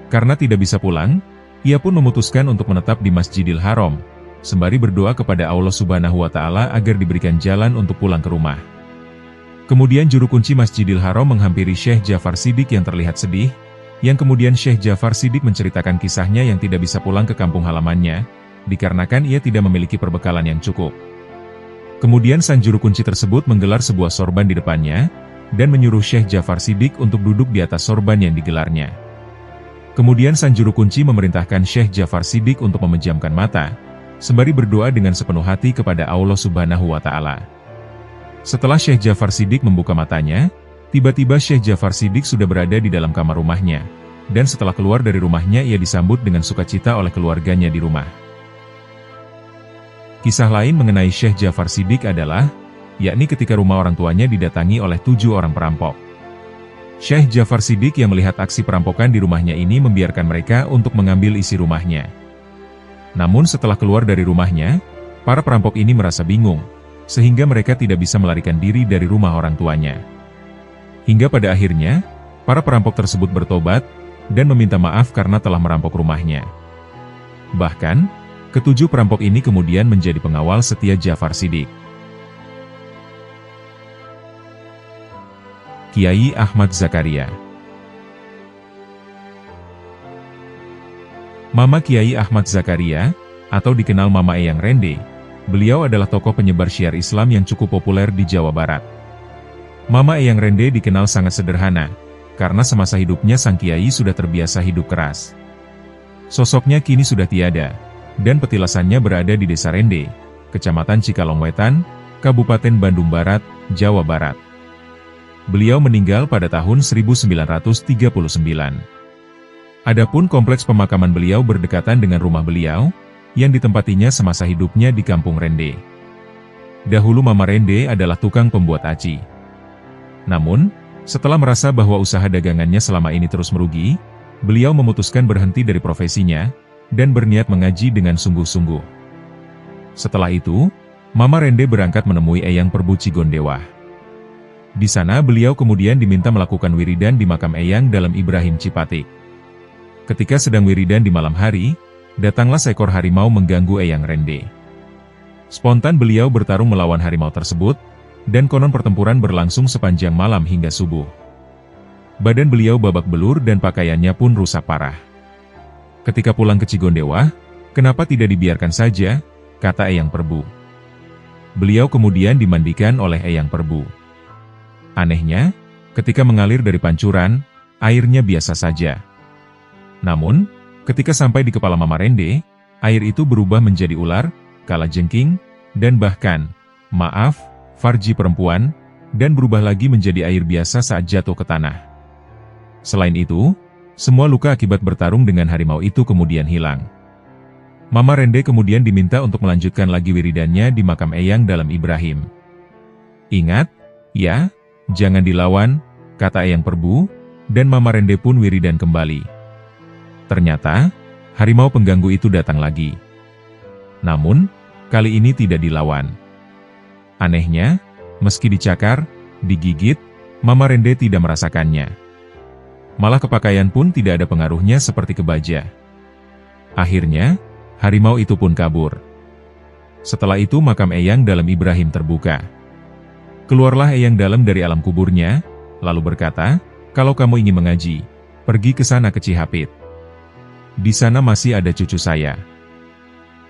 A: Karena tidak bisa pulang, ia pun memutuskan untuk menetap di Masjidil Haram, sembari berdoa kepada Allah Subhanahu wa Ta'ala agar diberikan jalan untuk pulang ke rumah. Kemudian juru kunci Masjidil Haram menghampiri Syekh Jafar Siddiq yang terlihat sedih, yang kemudian Syekh Jafar Siddiq menceritakan kisahnya yang tidak bisa pulang ke kampung halamannya, dikarenakan ia tidak memiliki perbekalan yang cukup. Kemudian sang juru kunci tersebut menggelar sebuah sorban di depannya, dan menyuruh Syekh Jafar Siddiq untuk duduk di atas sorban yang digelarnya. Kemudian sang juru kunci memerintahkan Syekh Jafar Siddiq untuk memejamkan mata, sembari berdoa dengan sepenuh hati kepada Allah Subhanahu wa Ta'ala. Setelah Syekh Jafar Siddiq membuka matanya, tiba-tiba Syekh Jafar Siddiq sudah berada di dalam kamar rumahnya, dan setelah keluar dari rumahnya ia disambut dengan sukacita oleh keluarganya di rumah. Kisah lain mengenai Syekh Jafar Siddiq adalah, yakni ketika rumah orang tuanya didatangi oleh 7 orang perampok. Syekh Jafar Siddiq yang melihat aksi perampokan di rumahnya ini membiarkan mereka untuk mengambil isi rumahnya. Namun setelah keluar dari rumahnya, para perampok ini merasa bingung, sehingga mereka tidak bisa melarikan diri dari rumah orang tuanya. Hingga pada akhirnya, para perampok tersebut bertobat, dan meminta maaf karena telah merampok rumahnya. Bahkan, ke-7 perampok ini kemudian menjadi pengawal setia Jafar Siddiq. Kiai Ahmad Zakaria. Mama Kiai Ahmad Zakaria, atau dikenal Mama Eyang Rende, beliau adalah tokoh penyebar syiar Islam yang cukup populer di Jawa Barat. Mama Eyang Rende dikenal sangat sederhana, karena semasa hidupnya sang kiai sudah terbiasa hidup keras. Sosoknya kini sudah tiada, dan petilasannya berada di Desa Rende, Kecamatan Cikalongwetan, Kabupaten Bandung Barat, Jawa Barat. Beliau meninggal pada tahun 1939. Adapun kompleks pemakaman beliau berdekatan dengan rumah beliau, yang ditempatinya semasa hidupnya di Kampung Rende. Dahulu Mama Rende adalah tukang pembuat aci. Namun, setelah merasa bahwa usaha dagangannya selama ini terus merugi, beliau memutuskan berhenti dari profesinya, dan berniat mengaji dengan sungguh-sungguh. Setelah itu, Mama Rende berangkat menemui Eyang Perbu Cigondewah. Di sana beliau kemudian diminta melakukan wiridan di makam Eyang dalam Ibrahim Cipatik. Ketika sedang wiridan di malam hari, datanglah seekor harimau mengganggu Eyang Rende. Spontan beliau bertarung melawan harimau tersebut, dan konon pertempuran berlangsung sepanjang malam hingga subuh. Badan beliau babak belur dan pakaiannya pun rusak parah. Ketika pulang ke Cigondewah, kenapa tidak dibiarkan saja, kata Eyang Perbu. Beliau kemudian dimandikan oleh Eyang Perbu. Anehnya, ketika mengalir dari pancuran, airnya biasa saja. Namun, ketika sampai di kepala Mama Rende, air itu berubah menjadi ular, kalajengking, dan bahkan, farji perempuan, dan berubah lagi menjadi air biasa saat jatuh ke tanah. Selain itu, semua luka akibat bertarung dengan harimau itu kemudian hilang. Mama Rende kemudian diminta untuk melanjutkan lagi wiridannya di makam Eyang dalam Ibrahim. "Ingat, ya, jangan dilawan," kata Eyang Perbu, dan Mama Rende pun wiridan kembali. Ternyata, harimau pengganggu itu datang lagi. Namun, kali ini tidak dilawan. Anehnya, meski dicakar, digigit, Mama Rende tidak merasakannya. Malah kepakaian pun tidak ada pengaruhnya seperti kebaja. Akhirnya, harimau itu pun kabur. Setelah itu makam Eyang Dalam Ibrahim terbuka. Keluarlah Eyang Dalam dari alam kuburnya, lalu berkata, "Kalau kamu ingin mengaji, pergi ke sana ke Cihapit. Di sana masih ada cucu saya."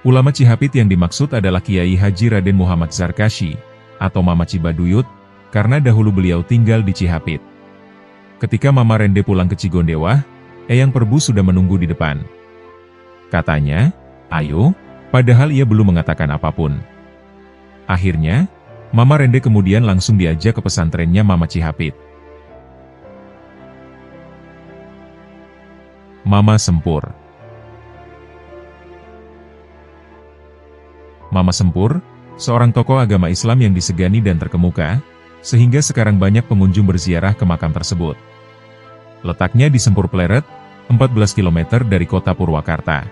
A: Ulama Cihapit yang dimaksud adalah Kiai Haji Raden Muhammad Zarkashi, atau Mama Cibaduyut, karena dahulu beliau tinggal di Cihapit. Ketika Mama Rende pulang ke Cigondewah, Eyang Perbu sudah menunggu di depan. Katanya, "Ayo," padahal ia belum mengatakan apapun. Akhirnya, Mama Rende kemudian langsung diajak ke pesantrennya Mama Cihapit. Mama Sempur. Mama Sempur, seorang tokoh agama Islam yang disegani dan terkemuka, sehingga sekarang banyak pengunjung berziarah ke makam tersebut. Letaknya di Sempur Pleret, 14 km dari kota Purwakarta.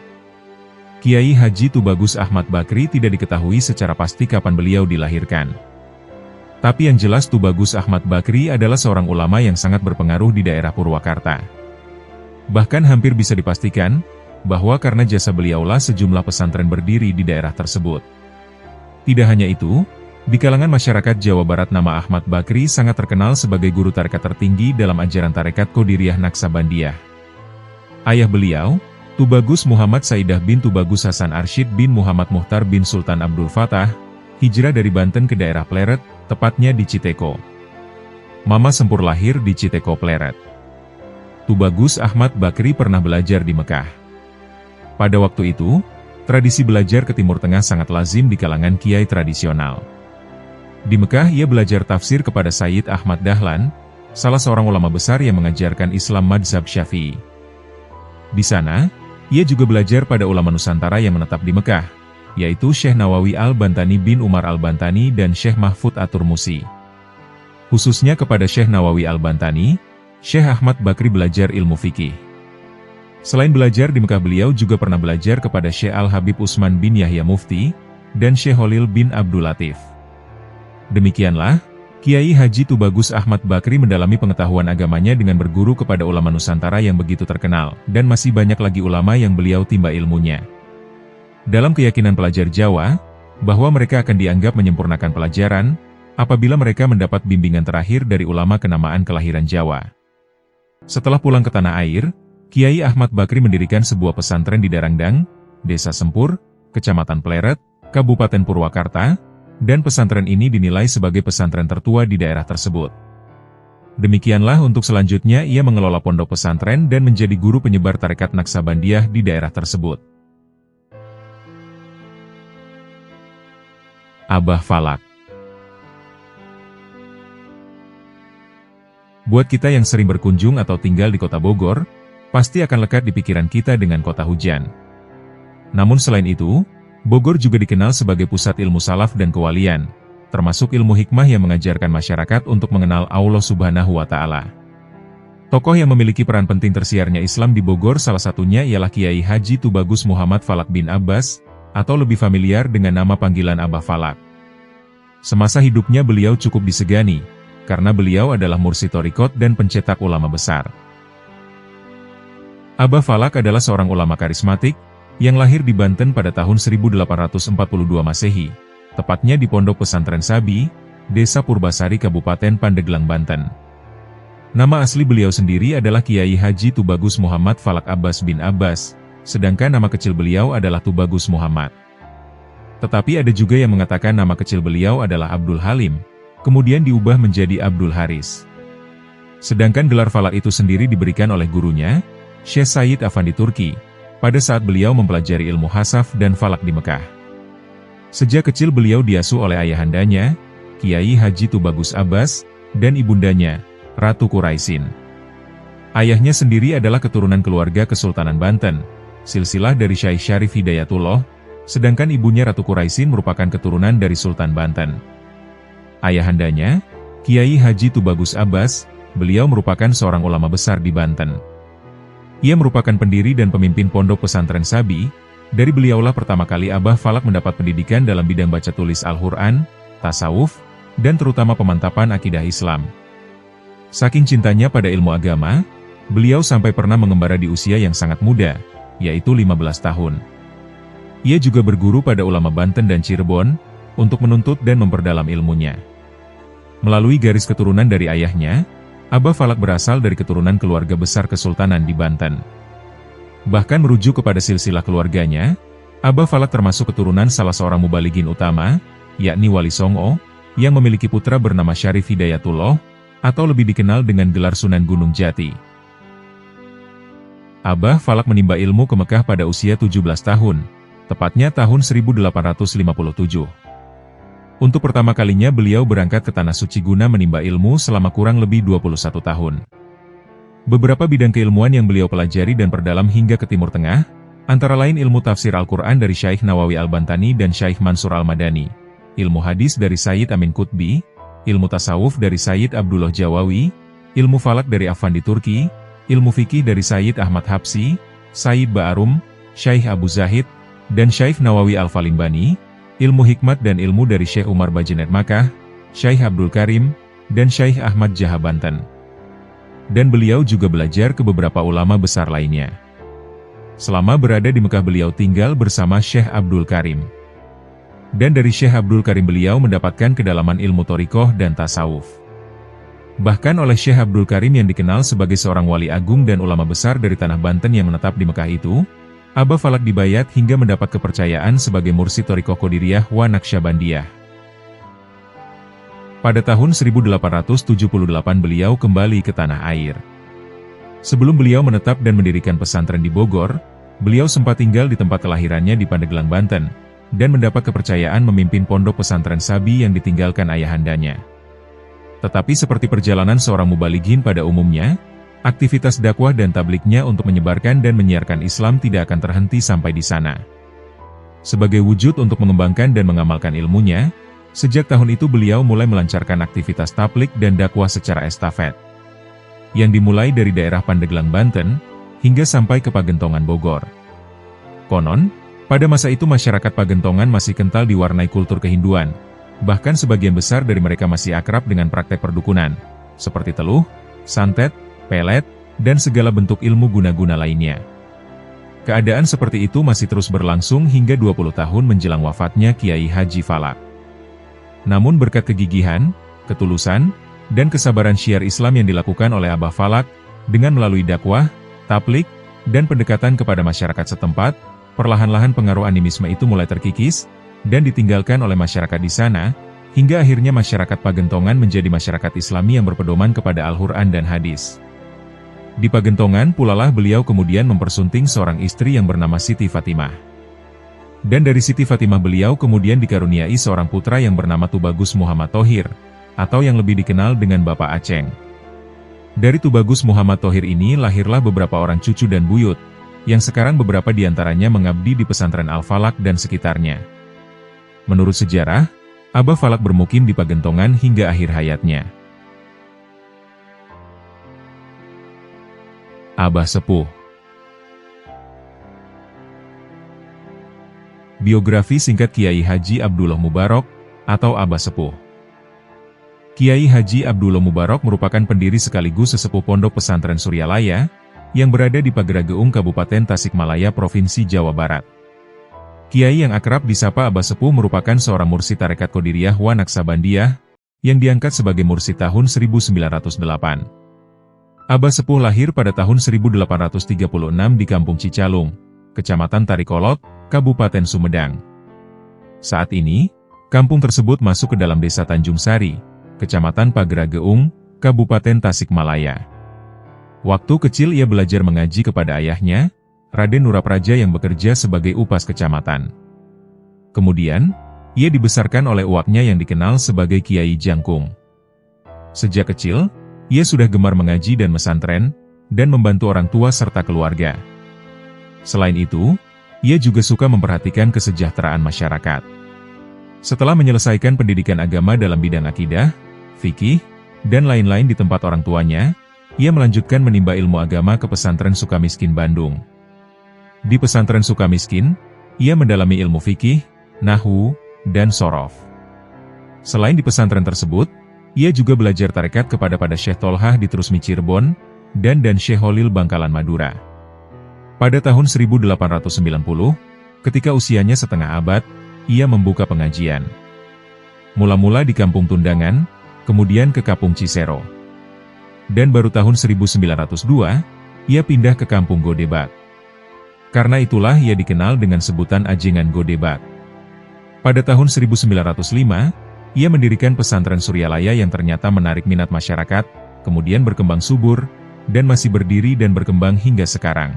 A: Kiai Haji Tubagus Ahmad Bakri tidak diketahui secara pasti kapan beliau dilahirkan. Tapi yang jelas Tubagus Ahmad Bakri adalah seorang ulama yang sangat berpengaruh di daerah Purwakarta. Bahkan hampir bisa dipastikan, bahwa karena jasa beliaulah sejumlah pesantren berdiri di daerah tersebut. Tidak hanya itu, di kalangan masyarakat Jawa Barat nama Ahmad Bakri sangat terkenal sebagai guru tarekat tertinggi dalam ajaran tarekat Qadiriyah Naksabandiyah. Ayah beliau, Tubagus Muhammad Saidah bin Tubagus Hasan Arsyid bin Muhammad Muhtar bin Sultan Abdul Fatah, hijrah dari Banten ke daerah Pleret, tepatnya di Citeko. Mama Sempur lahir di Citeko Pleret. Tubagus Ahmad Bakri pernah belajar di Mekah. Pada waktu itu, tradisi belajar ke Timur Tengah sangat lazim di kalangan kiai tradisional. Di Mekah ia belajar tafsir kepada Sayyid Ahmad Dahlan, salah seorang ulama besar yang mengajarkan Islam Madzhab Syafi'i. Di sana, ia juga belajar pada ulama Nusantara yang menetap di Mekah, yaitu Syekh Nawawi Al-Bantani bin Umar Al-Bantani dan Syekh Mahfud At-Turmusi. Khususnya kepada Syekh Nawawi Al-Bantani, Syekh Ahmad Bakri belajar ilmu fikih. Selain belajar di Mekah, beliau juga pernah belajar kepada Syekh Al-Habib Utsman bin Yahya Mufti, dan Syekh Holil bin Abdul Latif. Demikianlah, Kiai Haji Tubagus Ahmad Bakri mendalami pengetahuan agamanya dengan berguru kepada ulama Nusantara yang begitu terkenal, dan masih banyak lagi ulama yang beliau timba ilmunya. Dalam keyakinan pelajar Jawa, bahwa mereka akan dianggap menyempurnakan pelajaran, apabila mereka mendapat bimbingan terakhir dari ulama kenamaan kelahiran Jawa. Setelah pulang ke tanah air, Kiai Ahmad Bakri mendirikan sebuah pesantren di Darangdang, Desa Sempur, Kecamatan Pleret, Kabupaten Purwakarta, dan pesantren ini dinilai sebagai pesantren tertua di daerah tersebut. Demikianlah untuk selanjutnya ia mengelola pondok pesantren dan menjadi guru penyebar tarekat Naksabandiyah di daerah tersebut. Abah Falak. Buat kita yang sering berkunjung atau tinggal di kota Bogor, pasti akan lekat di pikiran kita dengan kota hujan. Namun selain itu, Bogor juga dikenal sebagai pusat ilmu salaf dan kewalian, termasuk ilmu hikmah yang mengajarkan masyarakat untuk mengenal Allah Subhanahu wa Ta'ala. Tokoh yang memiliki peran penting tersiarnya Islam di Bogor salah satunya ialah Kiai Haji Tubagus Muhammad Falak bin Abbas, atau lebih familiar dengan nama panggilan Abah Falak. Semasa hidupnya beliau cukup disegani, karena beliau adalah mursyid thariqat dan pencetak ulama besar. Abah Falak adalah seorang ulama karismatik, yang lahir di Banten pada tahun 1842 Masehi, tepatnya di Pondok Pesantren Sabi, Desa Purbasari Kabupaten Pandeglang, Banten. Nama asli beliau sendiri adalah Kiai Haji Tubagus Muhammad Falak Abbas bin Abbas, sedangkan nama kecil beliau adalah Tubagus Muhammad. Tetapi ada juga yang mengatakan nama kecil beliau adalah Abdul Halim, kemudian diubah menjadi Abdul Haris. Sedangkan gelar Falak itu sendiri diberikan oleh gurunya, Syekh Sayyid Afandi Turki, pada saat beliau mempelajari ilmu hasaf dan falak di Mekah. Sejak kecil beliau diasuh oleh ayahandanya, Kiai Haji Tubagus Abbas, dan ibundanya, Ratu Quraisin. Ayahnya sendiri adalah keturunan keluarga Kesultanan Banten, silsilah dari Syekh Syarif Hidayatullah, sedangkan ibunya Ratu Quraisin merupakan keturunan dari Sultan Banten. Ayahandanya, Kiai Haji Tubagus Abbas, beliau merupakan seorang ulama besar di Banten. Ia merupakan pendiri dan pemimpin pondok pesantren Sabi. Dari beliaulah pertama kali Abah Falak mendapat pendidikan dalam bidang baca tulis Al-Quran, tasawuf, dan terutama pemantapan akidah Islam. Saking cintanya pada ilmu agama, beliau sampai pernah mengembara di usia yang sangat muda, yaitu 15 tahun. Ia juga berguru pada ulama Banten dan Cirebon, untuk menuntut dan memperdalam ilmunya. Melalui garis keturunan dari ayahnya, Abah Falak berasal dari keturunan keluarga besar Kesultanan di Banten. Bahkan merujuk kepada silsilah keluarganya, Abah Falak termasuk keturunan salah seorang mubalighin utama, yakni Wali Songo, yang memiliki putra bernama Syarif Hidayatullah, atau lebih dikenal dengan gelar Sunan Gunung Jati. Abah Falak menimba ilmu ke Mekah pada usia 17 tahun, tepatnya tahun 1857. Untuk pertama kalinya beliau berangkat ke Tanah Suci guna menimba ilmu selama kurang lebih 21 tahun. Beberapa bidang keilmuan yang beliau pelajari dan perdalam hingga ke Timur Tengah, antara lain ilmu tafsir Al-Quran dari Syaikh Nawawi Al-Bantani dan Syaikh Mansur Al-Madani, ilmu hadis dari Sayyid Amin Qutbi, ilmu tasawuf dari Sayyid Abdullah Jawawi, ilmu falak dari Affandi Turki, ilmu fikih dari Sayyid Ahmad Habsi, Sayyid Ba'arum, Syaikh Abu Zahid, dan Syaikh Nawawi Al-Falimbani, ilmu hikmat dan ilmu dari Syekh Umar Bajenet Makkah, Syaikh Abdul Karim, dan Syaikh Ahmad Jaha Banten. Dan beliau juga belajar ke beberapa ulama besar lainnya. Selama berada di Mekah beliau tinggal bersama Syekh Abdul Karim. Dan dari Syekh Abdul Karim beliau mendapatkan kedalaman ilmu thariqah dan tasawuf. Bahkan oleh Syekh Abdul Karim yang dikenal sebagai seorang wali agung dan ulama besar dari tanah Banten yang menetap di Mekah itu, Abah Falak dibayat hingga mendapat kepercayaan sebagai mursyid thariqah Qadiriyah wa Naqsyabandiyah. Pada tahun 1878 beliau kembali ke tanah air. Sebelum beliau menetap dan mendirikan pesantren di Bogor, beliau sempat tinggal di tempat kelahirannya di Pandeglang, Banten, dan mendapat kepercayaan memimpin pondok pesantren Sabi yang ditinggalkan ayahandanya. Tetapi seperti perjalanan seorang mubalighin pada umumnya, aktivitas dakwah dan tabliknya untuk menyebarkan dan menyiarkan Islam tidak akan terhenti sampai di sana. Sebagai wujud untuk mengembangkan dan mengamalkan ilmunya, sejak tahun itu beliau mulai melancarkan aktivitas tablik dan dakwah secara estafet, yang dimulai dari daerah Pandeglang, Banten, hingga sampai ke Pagentongan, Bogor. Konon, pada masa itu masyarakat Pagentongan masih kental diwarnai kultur kehinduan, bahkan sebagian besar dari mereka masih akrab dengan praktek perdukunan, seperti teluh, santet, pelet, dan segala bentuk ilmu guna-guna lainnya. Keadaan seperti itu masih terus berlangsung hingga 20 tahun menjelang wafatnya Kiai Haji Falak. Namun berkat kegigihan, ketulusan, dan kesabaran syiar Islam yang dilakukan oleh Abah Falak, dengan melalui dakwah, tablik, dan pendekatan kepada masyarakat setempat, perlahan-lahan pengaruh animisme itu mulai terkikis, dan ditinggalkan oleh masyarakat di sana, hingga akhirnya masyarakat Pagentongan menjadi masyarakat Islami yang berpedoman kepada Al-Quran dan hadis. Di Pagentongan pulalah beliau kemudian mempersunting seorang istri yang bernama Siti Fatimah. Dan dari Siti Fatimah beliau kemudian dikaruniai seorang putra yang bernama Tubagus Muhammad Thohir, atau yang lebih dikenal dengan Bapak Aceng. Dari Tubagus Muhammad Thohir ini lahirlah beberapa orang cucu dan buyut, yang sekarang beberapa diantaranya mengabdi di pesantren Al-Falak dan sekitarnya. Menurut sejarah, Abah Falak bermukim di Pagentongan hingga akhir hayatnya. Abah Sepuh. Biografi singkat Kiai Haji Abdullah Mubarak, atau Abah Sepuh. Kiai Haji Abdullah Mubarak merupakan pendiri sekaligus sesepuh pondok pesantren Suryalaya, yang berada di Pagerageung, Kabupaten Tasikmalaya, Provinsi Jawa Barat. Kiai yang akrab disapa Abah Sepuh merupakan seorang mursyid tarekat Qadiriyah wa Naqsyabandiyah, yang diangkat sebagai mursyid tahun 1908. Abah Sepuh lahir pada tahun 1836 di Kampung Cicalung, Kecamatan Tarikolot, Kabupaten Sumedang. Saat ini, kampung tersebut masuk ke dalam Desa Tanjung Sari, Kecamatan Pagerageung, Kabupaten Tasikmalaya. Waktu kecil ia belajar mengaji kepada ayahnya, Raden Nurapraja yang bekerja sebagai upas kecamatan. Kemudian, ia dibesarkan oleh uaknya yang dikenal sebagai Kiai Jangkung. Sejak kecil, ia sudah gemar mengaji dan mesantren, dan membantu orang tua serta keluarga. Selain itu, ia juga suka memperhatikan kesejahteraan masyarakat. Setelah menyelesaikan pendidikan agama dalam bidang akidah, fikih, dan lain-lain di tempat orang tuanya, ia melanjutkan menimba ilmu agama ke pesantren Sukamiskin Bandung. Di pesantren Sukamiskin, ia mendalami ilmu fikih, nahwu, dan sorof. Selain di pesantren tersebut, ia juga belajar tarekat kepada Syekh Tolhah di Trusmi Cirebon, dan Syekh Holil Bangkalan Madura. Pada tahun 1890, ketika usianya setengah abad, ia membuka pengajian. Mula-mula di Kampung Tundangan, kemudian ke Kampung Cisero. Dan baru tahun 1902, ia pindah ke Kampung Godebak. Karena itulah ia dikenal dengan sebutan Ajengan Godebak. Pada tahun 1905, ia mendirikan pesantren Suryalaya yang ternyata menarik minat masyarakat, kemudian berkembang subur, dan masih berdiri dan berkembang hingga sekarang.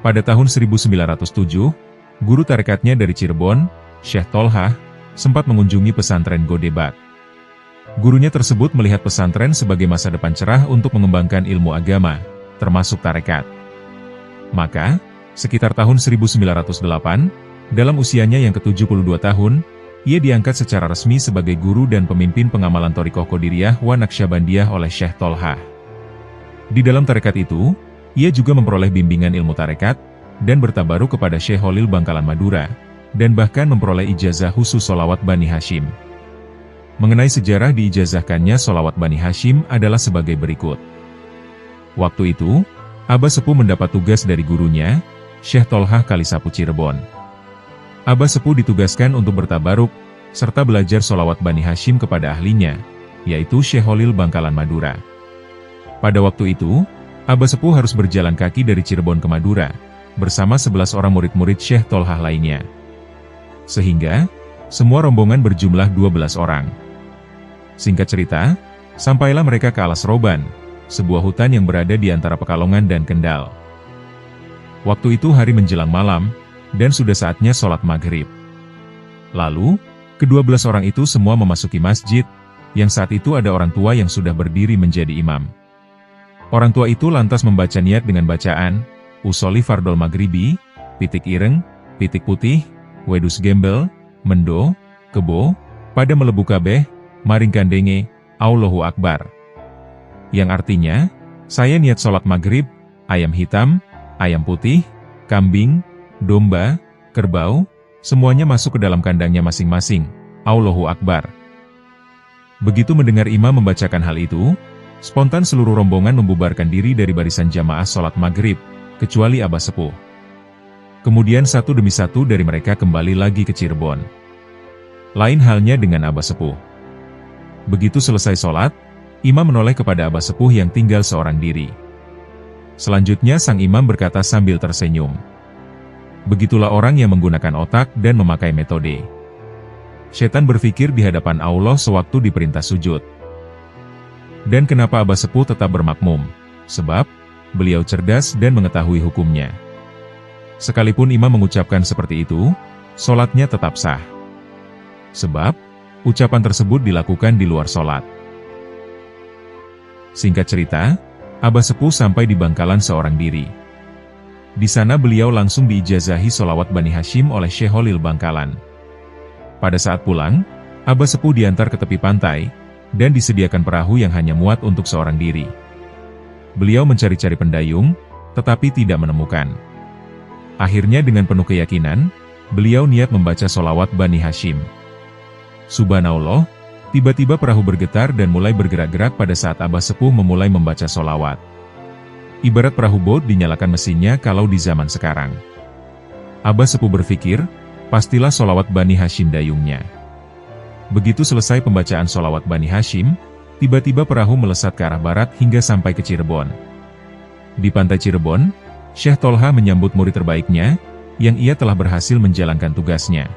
A: Pada tahun 1907, guru tarekatnya dari Cirebon, Syekh Tolhah, sempat mengunjungi pesantren Godebak. Gurunya tersebut melihat pesantren sebagai masa depan cerah untuk mengembangkan ilmu agama, termasuk tarekat. Maka, sekitar tahun 1908, dalam usianya yang ke-72 tahun, ia diangkat secara resmi sebagai guru dan pemimpin pengamalan Thariqah Qadiriyah wa Naqsyabandiyah oleh Syekh Tolhah. Di dalam tarekat itu, ia juga memperoleh bimbingan ilmu tarekat, dan bertabaruk kepada Syekh Holil Bangkalan Madura, dan bahkan memperoleh ijazah khusus sholawat Bani Hashim. Mengenai sejarah diijazahkannya sholawat Bani Hashim adalah sebagai berikut. Waktu itu, Abah Sepuh mendapat tugas dari gurunya, Syekh Tolhah Kalisapu Cirebon. Abah Sepuh ditugaskan untuk bertabaruk, serta belajar sholawat Bani Hashim kepada ahlinya, yaitu Syekh Holil Bangkalan Madura. Pada waktu itu, Abah Sepuh harus berjalan kaki dari Cirebon ke Madura, bersama 11 orang murid-murid Syekh Tolhah lainnya. Sehingga, semua rombongan berjumlah 12 orang. Singkat cerita, sampailah mereka ke Alas Roban, sebuah hutan yang berada di antara Pekalongan dan Kendal. Waktu itu hari menjelang malam, dan sudah saatnya sholat maghrib. Lalu, ke-12 orang itu semua memasuki masjid, yang saat itu ada orang tua yang sudah berdiri menjadi imam. Orang tua itu lantas membaca niat dengan bacaan, Usoli Fardol Maghribi, pitik ireng, pitik putih, wedus gembel, mendo, kebo, pada melebu kabeh, maring kandenge, Allahu Akbar. Yang artinya, saya niat sholat maghrib, ayam hitam, ayam putih, kambing, domba, kerbau, semuanya masuk ke dalam kandangnya masing-masing, Allahu Akbar. Begitu mendengar imam membacakan hal itu, spontan seluruh rombongan membubarkan diri dari barisan jamaah sholat maghrib, kecuali Abah Sepuh. Kemudian satu demi satu dari mereka kembali lagi ke Cirebon. Lain halnya dengan Abah Sepuh. Begitu selesai sholat, imam menoleh kepada Abah Sepuh yang tinggal seorang diri. Selanjutnya sang imam berkata sambil tersenyum. Begitulah orang yang menggunakan otak dan memakai metode. Setan berpikir di hadapan Allah sewaktu diperintah sujud. Dan kenapa Abah Sepuh tetap bermakmum? Sebab beliau cerdas dan mengetahui hukumnya. Sekalipun imam mengucapkan seperti itu, sholatnya tetap sah. Sebab, ucapan tersebut dilakukan di luar sholat. Singkat cerita, Abah Sepuh sampai di Bangkalan seorang diri. Di sana beliau langsung diijazahi sholawat Bani Hashim oleh Syekh Holil Bangkalan. Pada saat pulang, Abah Sepuh diantar ke tepi pantai, dan disediakan perahu yang hanya muat untuk seorang diri. Beliau mencari-cari pendayung, tetapi tidak menemukan. Akhirnya dengan penuh keyakinan, beliau niat membaca sholawat Bani Hashim. Subhanallah, tiba-tiba perahu bergetar dan mulai bergerak-gerak pada saat Abah Sepuh memulai membaca sholawat. Ibarat perahu bot dinyalakan mesinnya kalau di zaman sekarang. Abah Sepuh berpikir, pastilah sholawat Bani Hashim dayungnya. Begitu selesai pembacaan sholawat Bani Hashim, tiba-tiba perahu melesat ke arah barat hingga sampai ke Cirebon. Di pantai Cirebon, Syekh Tolhah menyambut murid terbaiknya, yang ia telah berhasil menjalankan tugasnya.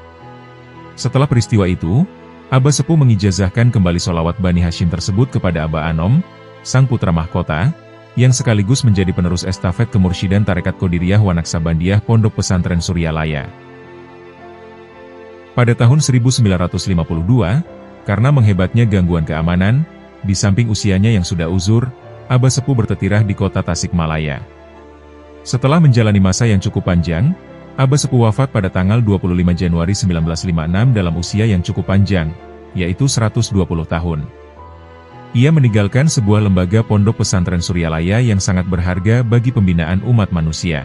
A: Setelah peristiwa itu, Abah Sepuh mengijazahkan kembali sholawat Bani Hashim tersebut kepada Abah Anom, sang putra mahkota, yang sekaligus menjadi penerus estafet kemursyidan Tarekat Qadiriyah wa Naqsyabandiyah Pondok Pesantren Suryalaya. Pada tahun 1952, karena menghebatnya gangguan keamanan, di samping usianya yang sudah uzur, Abah Sepuh bertetirah di kota Tasikmalaya. Setelah menjalani masa yang cukup panjang, Abah Sepuh wafat pada tanggal 25 Januari 1956 dalam usia yang cukup panjang, yaitu 120 tahun. Ia meninggalkan sebuah lembaga pondok pesantren Suryalaya yang sangat berharga bagi pembinaan umat manusia.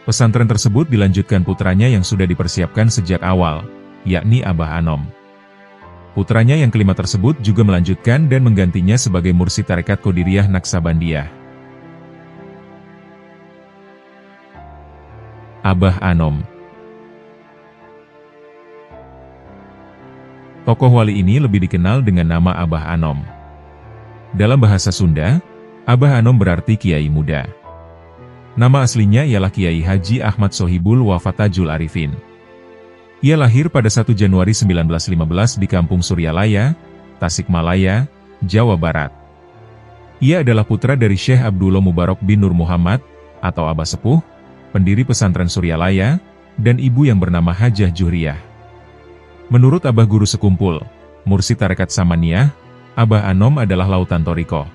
A: Pesantren tersebut dilanjutkan putranya yang sudah dipersiapkan sejak awal, yakni Abah Anom. Putranya yang kelima tersebut juga melanjutkan dan menggantinya sebagai mursyid tarekat Qadiriyah Naksabandiyah. Abah Anom. Tokoh wali ini lebih dikenal dengan nama Abah Anom. Dalam bahasa Sunda, Abah Anom berarti Kiai Muda. Nama aslinya ialah Kiai Haji Ahmad Sohibul Wafatajul Arifin. Ia lahir pada 1 Januari 1915 di Kampung Suryalaya, Tasikmalaya, Jawa Barat. Ia adalah putra dari Syekh Abdullah Mubarak bin Nur Muhammad, atau Abah Sepuh, pendiri pesantren Suryalaya, dan ibu yang bernama Hajah Juhriyah. Menurut Abah Guru Sekumpul, mursyid tarekat Samaniyah, Abah Anom adalah lautan thariqah.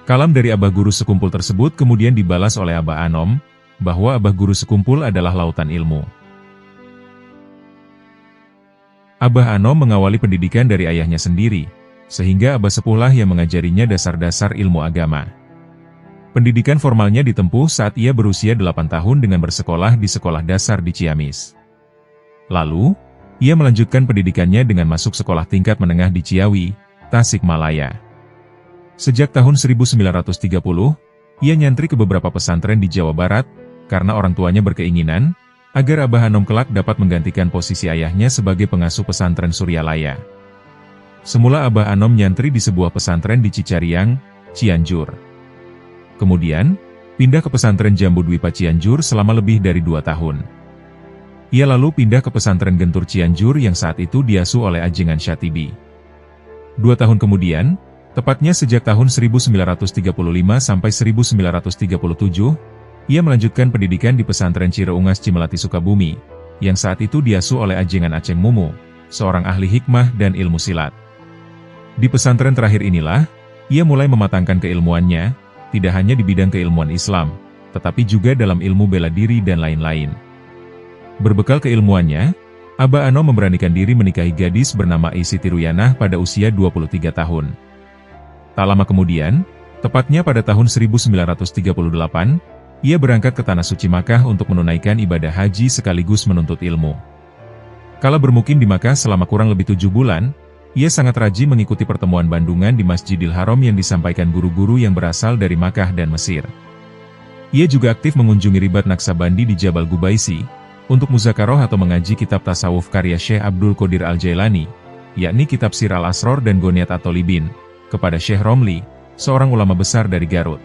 A: Kalam dari Abah Guru Sekumpul tersebut kemudian dibalas oleh Abah Anom, bahwa Abah Guru Sekumpul adalah lautan ilmu. Abah Anom mengawali pendidikan dari ayahnya sendiri, sehingga Abah Sepuhlah yang mengajarinya dasar-dasar ilmu agama. Pendidikan formalnya ditempuh saat ia berusia 8 tahun dengan bersekolah di sekolah dasar di Ciamis. Lalu, ia melanjutkan pendidikannya dengan masuk sekolah tingkat menengah di Ciawi, Tasikmalaya. Sejak tahun 1930, ia nyantri ke beberapa pesantren di Jawa Barat, karena orang tuanya berkeinginan, agar Abah Anom kelak dapat menggantikan posisi ayahnya sebagai pengasuh pesantren Suryalaya. Semula Abah Anom nyantri di sebuah pesantren di Cicariang, Cianjur. Kemudian, pindah ke pesantren Jambu Dwipa Cianjur selama lebih dari 2 tahun. Ia lalu pindah ke pesantren Gentur Cianjur yang saat itu diasuh oleh Ajengan Syatibi. 2 tahun kemudian, tepatnya sejak tahun 1935 sampai 1937, ia melanjutkan pendidikan di pesantren Cireungas Cimelati Sukabumi, yang saat itu diasuh oleh Ajengan Aceng Mumu, seorang ahli hikmah dan ilmu silat. Di pesantren terakhir inilah, ia mulai mematangkan keilmuannya, tidak hanya di bidang keilmuan Islam, tetapi juga dalam ilmu bela diri dan lain-lain. Berbekal keilmuannya, Abah Anom memberanikan diri menikahi gadis bernama Siti Ruyanah pada usia 23 tahun. Tak lama kemudian, tepatnya pada tahun 1938, ia berangkat ke Tanah Suci Makkah untuk menunaikan ibadah haji sekaligus menuntut ilmu. Kala bermukim di Makkah selama kurang lebih 7 bulan, ia sangat rajin mengikuti pertemuan bandungan di Masjidil Haram yang disampaikan guru-guru yang berasal dari Makkah dan Mesir. Ia juga aktif mengunjungi ribat Naksabandi di Jabal Gubaisi, untuk muzakaroh atau mengaji kitab tasawuf karya Syekh Abdul Qadir Al-Jailani, yakni kitab Sir Al-Asror dan Goniat At-Tolibin, kepada Syekh Romli, seorang ulama besar dari Garut.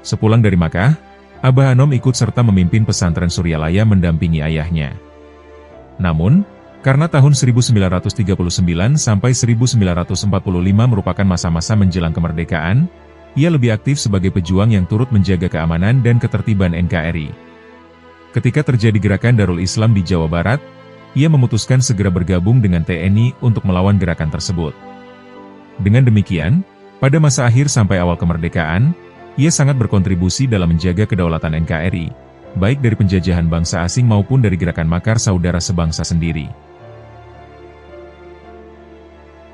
A: Sepulang dari Makkah, Abah Anom ikut serta memimpin pesantren Suryalaya mendampingi ayahnya. Namun, karena tahun 1939 sampai 1945 merupakan masa-masa menjelang kemerdekaan, ia lebih aktif sebagai pejuang yang turut menjaga keamanan dan ketertiban NKRI. Ketika terjadi gerakan Darul Islam di Jawa Barat, ia memutuskan segera bergabung dengan TNI untuk melawan gerakan tersebut. Dengan demikian, pada masa akhir sampai awal kemerdekaan, ia sangat berkontribusi dalam menjaga kedaulatan NKRI, baik dari penjajahan bangsa asing maupun dari gerakan makar saudara sebangsa sendiri.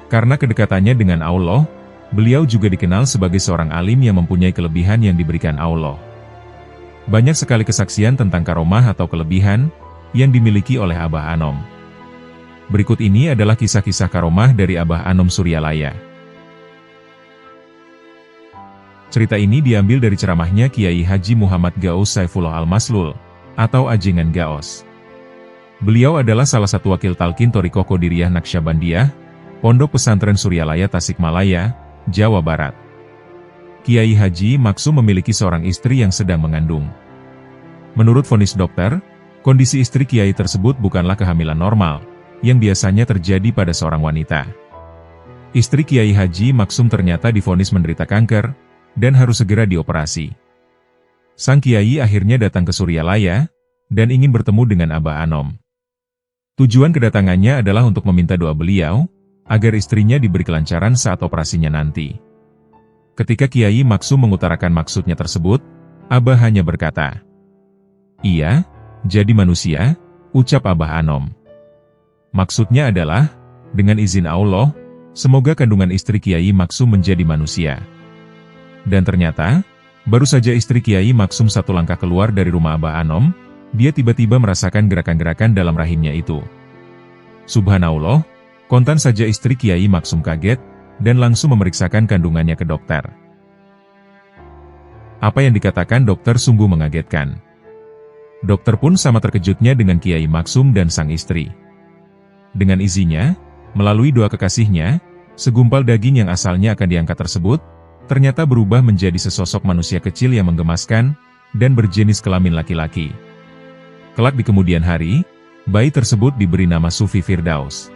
A: Karena kedekatannya dengan Allah, beliau juga dikenal sebagai seorang alim yang mempunyai kelebihan yang diberikan Allah. Banyak sekali kesaksian tentang karomah atau kelebihan yang dimiliki oleh Abah Anom. Berikut ini adalah kisah-kisah karomah dari Abah Anom Suryalaya. Cerita ini diambil dari ceramahnya Kiai Haji Muhammad Gaus Saifullah Al-Maslul, atau Ajengan Gaos. Beliau adalah salah satu wakil talqin Thariqah Qadiriyah Naksabandiyah, Pondok Pesantren Suryalaya Tasikmalaya, Jawa Barat. Kiai Haji Maksum memiliki seorang istri yang sedang mengandung. Menurut vonis dokter, kondisi istri Kiai tersebut bukanlah kehamilan normal, yang biasanya terjadi pada seorang wanita. Istri Kiai Haji Maksum ternyata divonis menderita kanker, dan harus segera dioperasi. Sang Kiai akhirnya datang ke Suryalaya, dan ingin bertemu dengan Abah Anom. Tujuan kedatangannya adalah untuk meminta doa beliau, agar istrinya diberi kelancaran saat operasinya nanti. Ketika Kiai Maksum mengutarakan maksudnya tersebut, Abah hanya berkata, "Iya, "Jadi manusia," ucap Abah Anom. Maksudnya adalah, dengan izin Allah, semoga kandungan istri Kiai Maksum menjadi manusia. Dan ternyata, baru saja istri Kiai Maksum satu langkah keluar dari rumah Abah Anom, dia tiba-tiba merasakan gerakan-gerakan dalam rahimnya itu. Subhanallah, kontan saja istri Kiai Maksum kaget, dan langsung memeriksakan kandungannya ke dokter. Apa yang dikatakan dokter sungguh mengagetkan. Dokter pun sama terkejutnya dengan Kiai Maksum dan sang istri. Dengan izinnya, melalui doa kekasihnya, segumpal daging yang asalnya akan diangkat tersebut, ternyata berubah menjadi sesosok manusia kecil yang menggemaskan, dan berjenis kelamin laki-laki. Kelak di kemudian hari, bayi tersebut diberi nama Sufi Firdaus.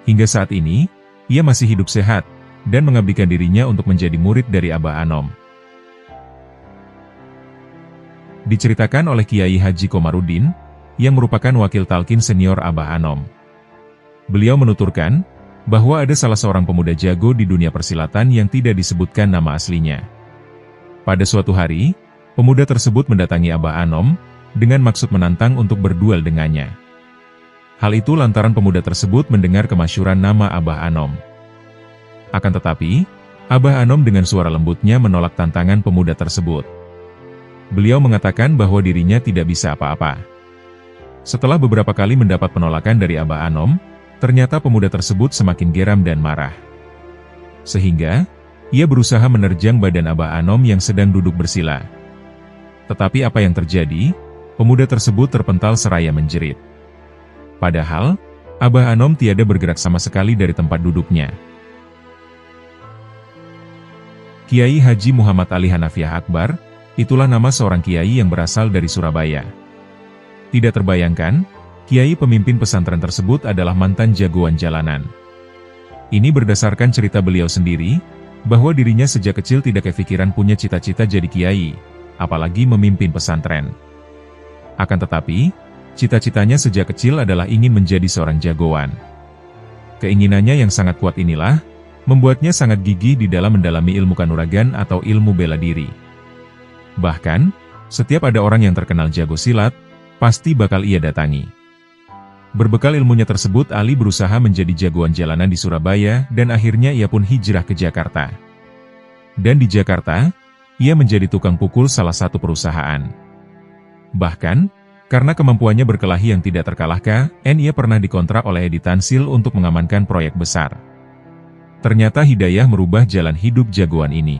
A: Hingga saat ini, ia masih hidup sehat, dan mengabdikan dirinya untuk menjadi murid dari Abah Anom. Diceritakan oleh Kiai Haji Komarudin, yang merupakan wakil talqin senior Abah Anom. Beliau menuturkan, bahwa ada salah seorang pemuda jago di dunia persilatan yang tidak disebutkan nama aslinya. Pada suatu hari, pemuda tersebut mendatangi Abah Anom, dengan maksud menantang untuk berduel dengannya. Hal itu lantaran pemuda tersebut mendengar kemasyhuran nama Abah Anom. Akan tetapi, Abah Anom dengan suara lembutnya menolak tantangan pemuda tersebut. Beliau mengatakan bahwa dirinya tidak bisa apa-apa. Setelah beberapa kali mendapat penolakan dari Abah Anom, ternyata pemuda tersebut semakin geram dan marah. Sehingga, ia berusaha menerjang badan Abah Anom yang sedang duduk bersila. Tetapi apa yang terjadi? Pemuda tersebut terpental seraya menjerit. Padahal, Abah Anom tiada bergerak sama sekali dari tempat duduknya. Kiai Haji Muhammad Ali Hanafiah Akbar, itulah nama seorang kiai yang berasal dari Surabaya. Tidak terbayangkan, kiai pemimpin pesantren tersebut adalah mantan jagoan jalanan. Ini berdasarkan cerita beliau sendiri, bahwa dirinya sejak kecil tidak kepikiran punya cita-cita jadi kiai, apalagi memimpin pesantren. Akan tetapi, cita-citanya sejak kecil adalah ingin menjadi seorang jagoan. Keinginannya yang sangat kuat inilah, membuatnya sangat gigih di dalam mendalami ilmu kanuragan atau ilmu bela diri. Bahkan, setiap ada orang yang terkenal jago silat, pasti bakal ia datangi. Berbekal ilmunya tersebut, Ali berusaha menjadi jagoan jalanan di Surabaya dan akhirnya ia pun hijrah ke Jakarta. Dan di Jakarta, ia menjadi tukang pukul salah satu perusahaan. Bahkan, karena kemampuannya berkelahi yang tidak terkalahkan, ia pernah dikontrak oleh Edi Tansil untuk mengamankan proyek besar. Ternyata hidayah merubah jalan hidup jagoan ini.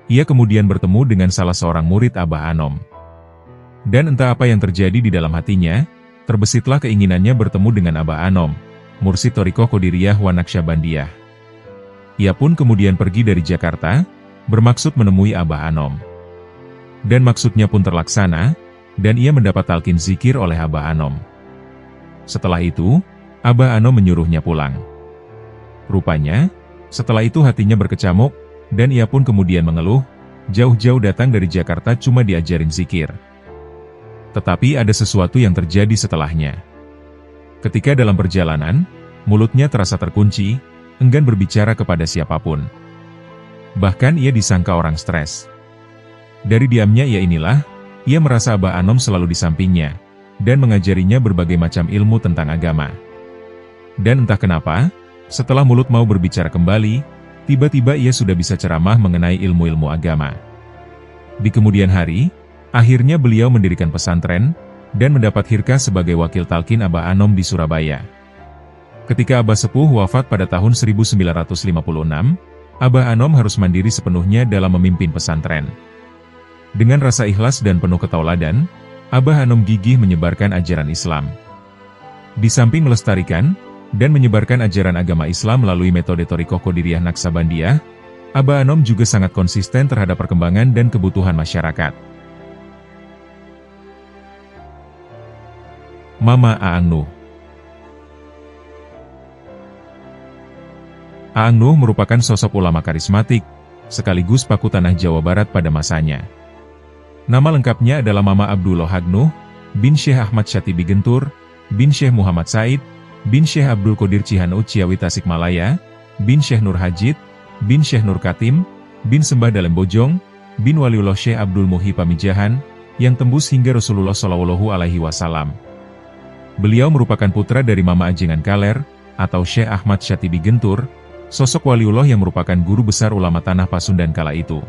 A: Ia kemudian bertemu dengan salah seorang murid Abah Anom. Dan entah apa yang terjadi di dalam hatinya, terbesitlah keinginannya bertemu dengan Abah Anom, Mursyid Thariqah Qadiriyah wa Naqsyabandiyah. Ia pun kemudian pergi dari Jakarta, bermaksud menemui Abah Anom. Dan maksudnya pun terlaksana, dan ia mendapat talqin zikir oleh Abah Anom. Setelah itu, Abah Anom menyuruhnya pulang. Rupanya, setelah itu hatinya berkecamuk, dan ia pun kemudian mengeluh, jauh-jauh datang dari Jakarta cuma diajarin zikir. Tetapi ada sesuatu yang terjadi setelahnya. Ketika dalam perjalanan, mulutnya terasa terkunci, enggan berbicara kepada siapapun. Bahkan ia disangka orang stres. Dari diamnya ia merasa Abah Anom selalu di sampingnya, dan mengajarinya berbagai macam ilmu tentang agama. Dan entah kenapa, setelah mulut mau berbicara kembali, tiba-tiba ia sudah bisa ceramah mengenai ilmu-ilmu agama. Di kemudian hari, akhirnya beliau mendirikan pesantren, dan mendapat khirkah sebagai wakil talqin Abah Anom di Surabaya. Ketika Abah Sepuh wafat pada tahun 1956, Abah Anom harus mandiri sepenuhnya dalam memimpin pesantren. Dengan rasa ikhlas dan penuh ketauladan, Abah Anom gigih menyebarkan ajaran Islam. Di samping melestarikan dan menyebarkan ajaran agama Islam melalui metode Thariqah Qadiriyah Naqsyabandiyah, Abah Anom juga sangat konsisten terhadap perkembangan dan kebutuhan masyarakat. Mama Aang Nuh. Aang Nuh merupakan sosok ulama karismatik, sekaligus paku tanah Jawa Barat pada masanya. Nama lengkapnya adalah Mama Abdullah Haq Nuh, bin Syekh Ahmad Syatibi Gentur, bin Syekh Muhammad Said, bin Syekh Abdul Qadir Cihanut Ciawi Tasikmalaya, bin Syekh Nur Hajid, bin Syekh Nur Katim, bin Sembah Dalem Bojong, bin Waliullah Syekh Abdul Muhi Pamijahan, yang tembus hingga Rasulullah Shallallahu Alaihi Wasallam. Beliau merupakan putra dari Mama Ajengan Kaler, atau Syekh Ahmad Syatibi Gentur, sosok waliullah yang merupakan guru besar ulama tanah Pasundan kala itu.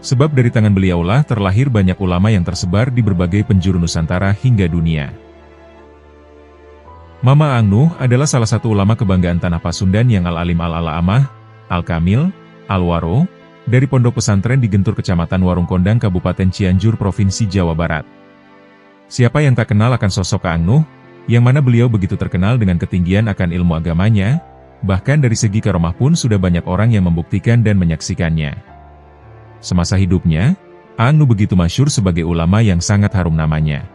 A: Sebab dari tangan beliaulah terlahir banyak ulama yang tersebar di berbagai penjuru Nusantara hingga dunia. Mama Aang Nuh adalah salah satu ulama kebanggaan tanah Pasundan yang al-alim al-ala'amah, al-kamil, al-waro, dari pondok pesantren di Gentur Kecamatan Warung Kondang Kabupaten Cianjur Provinsi Jawa Barat. Siapa yang tak kenal akan sosok Aang Nuh, yang mana beliau begitu terkenal dengan ketinggian akan ilmu agamanya, bahkan dari segi karomah pun sudah banyak orang yang membuktikan dan menyaksikannya. Semasa hidupnya, Aang Nuh begitu masyhur sebagai ulama yang sangat harum namanya.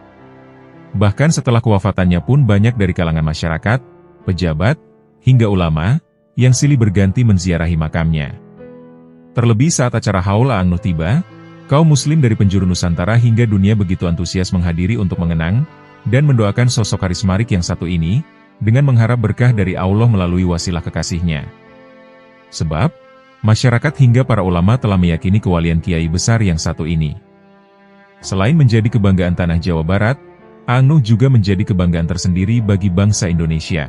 A: Bahkan setelah kewafatannya pun banyak dari kalangan masyarakat, pejabat, hingga ulama, yang silih berganti menziarahi makamnya. Terlebih saat acara Haul Aang Nuh tiba, kaum muslim dari penjuru Nusantara hingga dunia begitu antusias menghadiri untuk mengenang, dan mendoakan sosok karismatik yang satu ini, dengan mengharap berkah dari Allah melalui wasilah kekasihnya. Sebab, masyarakat hingga para ulama telah meyakini kewalian kiai besar yang satu ini. Selain menjadi kebanggaan tanah Jawa Barat, Aang Nuh juga menjadi kebanggaan tersendiri bagi bangsa Indonesia.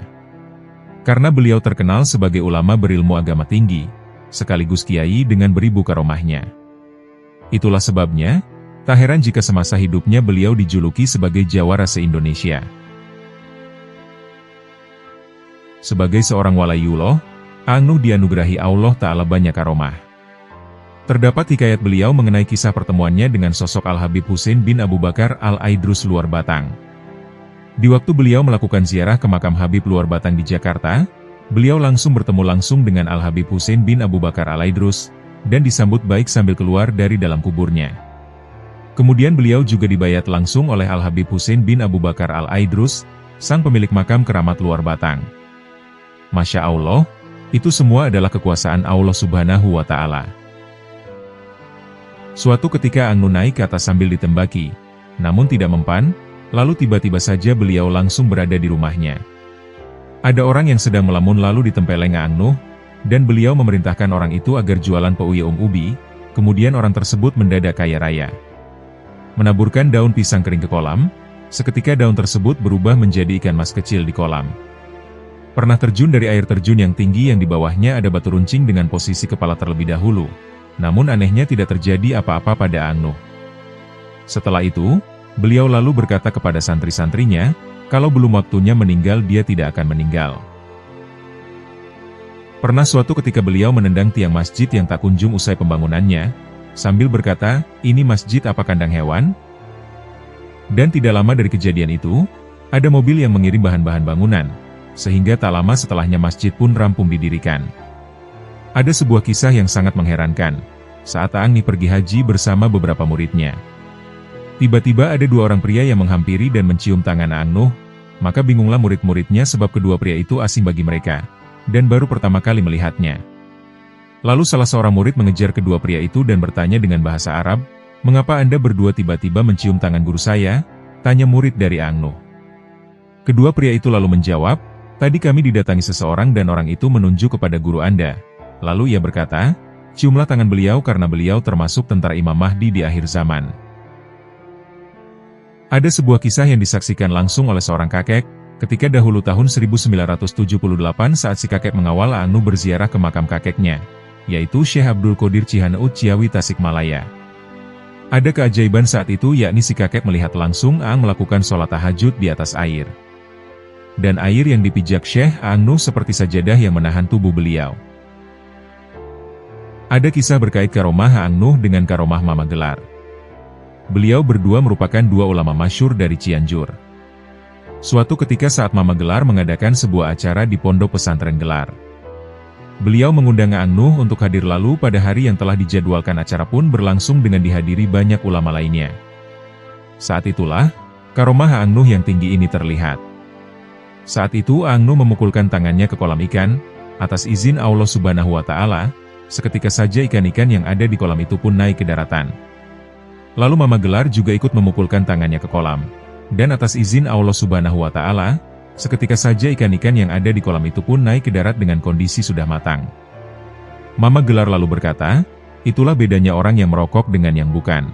A: Karena beliau terkenal sebagai ulama berilmu agama tinggi, sekaligus kiai dengan beribu karomahnya. Itulah sebabnya, tak heran jika semasa hidupnya beliau dijuluki sebagai jawara se-Indonesia. Sebagai seorang waliullah, Aang Nuh dianugerahi Allah Ta'ala banyak karomah. Terdapat hikayat beliau mengenai kisah pertemuannya dengan sosok Al-Habib Husain bin Abu Bakar Al-Aidrus Luar Batang. Di waktu beliau melakukan ziarah ke makam Habib Luar Batang di Jakarta, beliau langsung bertemu langsung dengan Al-Habib Husain bin Abu Bakar Al-Aidrus, dan disambut baik sambil keluar dari dalam kuburnya. Kemudian beliau juga dibayat langsung oleh Al-Habib Husain bin Abu Bakar Al-Aidrus, sang pemilik makam keramat Luar Batang. Masya Allah, itu semua adalah kekuasaan Allah Subhanahu wa Ta'ala. Suatu ketika Aang Nuh naik ke atas sambil ditembaki, namun tidak mempan, lalu tiba-tiba saja beliau langsung berada di rumahnya. Ada orang yang sedang melamun lalu ditempeleng Aang Nuh, dan beliau memerintahkan orang itu agar jualan peuye ubi, kemudian orang tersebut mendadak kaya raya. Menaburkan daun pisang kering ke kolam, seketika daun tersebut berubah menjadi ikan mas kecil di kolam. Pernah terjun dari air terjun yang tinggi yang di bawahnya ada batu runcing dengan posisi kepala terlebih dahulu. Namun anehnya tidak terjadi apa-apa pada Aang Nuh. Setelah itu, beliau lalu berkata kepada santri-santrinya, kalau belum waktunya meninggal dia tidak akan meninggal. Pernah suatu ketika beliau menendang tiang masjid yang tak kunjung usai pembangunannya, sambil berkata, ini masjid apa kandang hewan? Dan tidak lama dari kejadian itu, ada mobil yang mengirim bahan-bahan bangunan, sehingga tak lama setelahnya masjid pun rampung didirikan. Ada sebuah kisah yang sangat mengherankan, saat Aang Nuh pergi haji bersama beberapa muridnya. Tiba-tiba ada dua orang pria yang menghampiri dan mencium tangan Aang Nuh, maka bingunglah murid-muridnya sebab kedua pria itu asing bagi mereka, dan baru pertama kali melihatnya. Lalu salah seorang murid mengejar kedua pria itu dan bertanya dengan bahasa Arab, mengapa Anda berdua tiba-tiba mencium tangan guru saya? Tanya murid dari Aang Nuh. Kedua pria itu lalu menjawab, tadi kami didatangi seseorang dan orang itu menunjuk kepada guru Anda. Lalu ia berkata, ciumlah tangan beliau karena beliau termasuk tentara Imam Mahdi di akhir zaman. Ada sebuah kisah yang disaksikan langsung oleh seorang kakek, ketika dahulu tahun 1978 saat si kakek mengawal Aang Nuh berziarah ke makam kakeknya, yaitu Syekh Abdul Qadir Cihaneut Ciawi Tasikmalaya. Ada keajaiban saat itu yakni si kakek melihat langsung Aang melakukan sholat tahajud di atas air. Dan air yang dipijak Syekh Aang Nuh seperti sajadah yang menahan tubuh beliau. Ada kisah berkait karomah Aang Nuh dengan karomah Mama Gelar. Beliau berdua merupakan dua ulama masyhur dari Cianjur. Suatu ketika saat Mama Gelar mengadakan sebuah acara di pondok pesantren Gelar. Beliau mengundang Aang Nuh untuk hadir lalu pada hari yang telah dijadwalkan acara pun berlangsung dengan dihadiri banyak ulama lainnya. Saat itulah, karomah Aang Nuh yang tinggi ini terlihat. Saat itu Aang Nuh memukulkan tangannya ke kolam ikan, atas izin Allah Subhanahu wa Ta'ala. Seketika saja ikan-ikan yang ada di kolam itu pun naik ke daratan. Lalu Mama Gelar juga ikut memukulkan tangannya ke kolam. Dan atas izin Allah Subhanahu wa Ta'ala, seketika saja ikan-ikan yang ada di kolam itu pun naik ke darat dengan kondisi sudah matang. Mama Gelar lalu berkata, itulah bedanya orang yang merokok dengan yang bukan.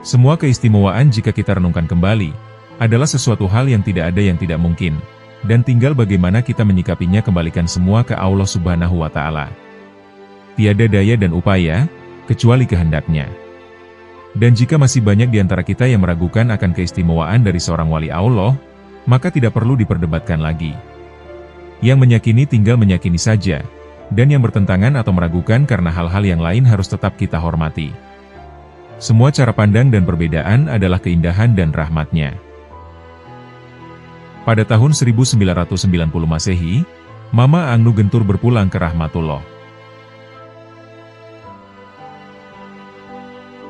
A: Semua keistimewaan jika kita renungkan kembali, adalah sesuatu hal yang tidak ada yang tidak mungkin, dan tinggal bagaimana kita menyikapinya. Kembalikan semua ke Allah Subhanahu wa Ta'ala. Tiada daya dan upaya, kecuali kehendaknya. Dan jika masih banyak di antara kita yang meragukan akan keistimewaan dari seorang wali Allah, maka tidak perlu diperdebatkan lagi. Yang meyakini tinggal meyakini saja, dan yang bertentangan atau meragukan karena hal-hal yang lain harus tetap kita hormati. Semua cara pandang dan perbedaan adalah keindahan dan rahmatnya. Pada tahun 1990 Masehi, Mama Angnu Gentur berpulang ke rahmatullah.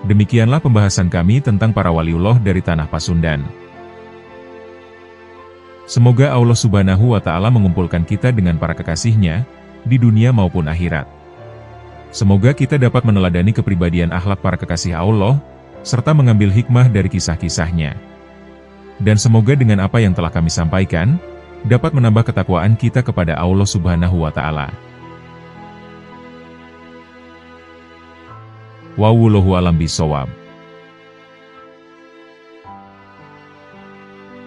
A: Demikianlah pembahasan kami tentang para waliullah dari tanah Pasundan. Semoga Allah Subhanahu wa Ta'ala mengumpulkan kita dengan para kekasihnya, di dunia maupun akhirat. Semoga kita dapat meneladani kepribadian akhlak para kekasih Allah, serta mengambil hikmah dari kisah-kisahnya. Dan semoga dengan apa yang telah kami sampaikan, dapat menambah ketakwaan kita kepada Allah Subhanahu wa Ta'ala. Wallahu a'lam bishawab.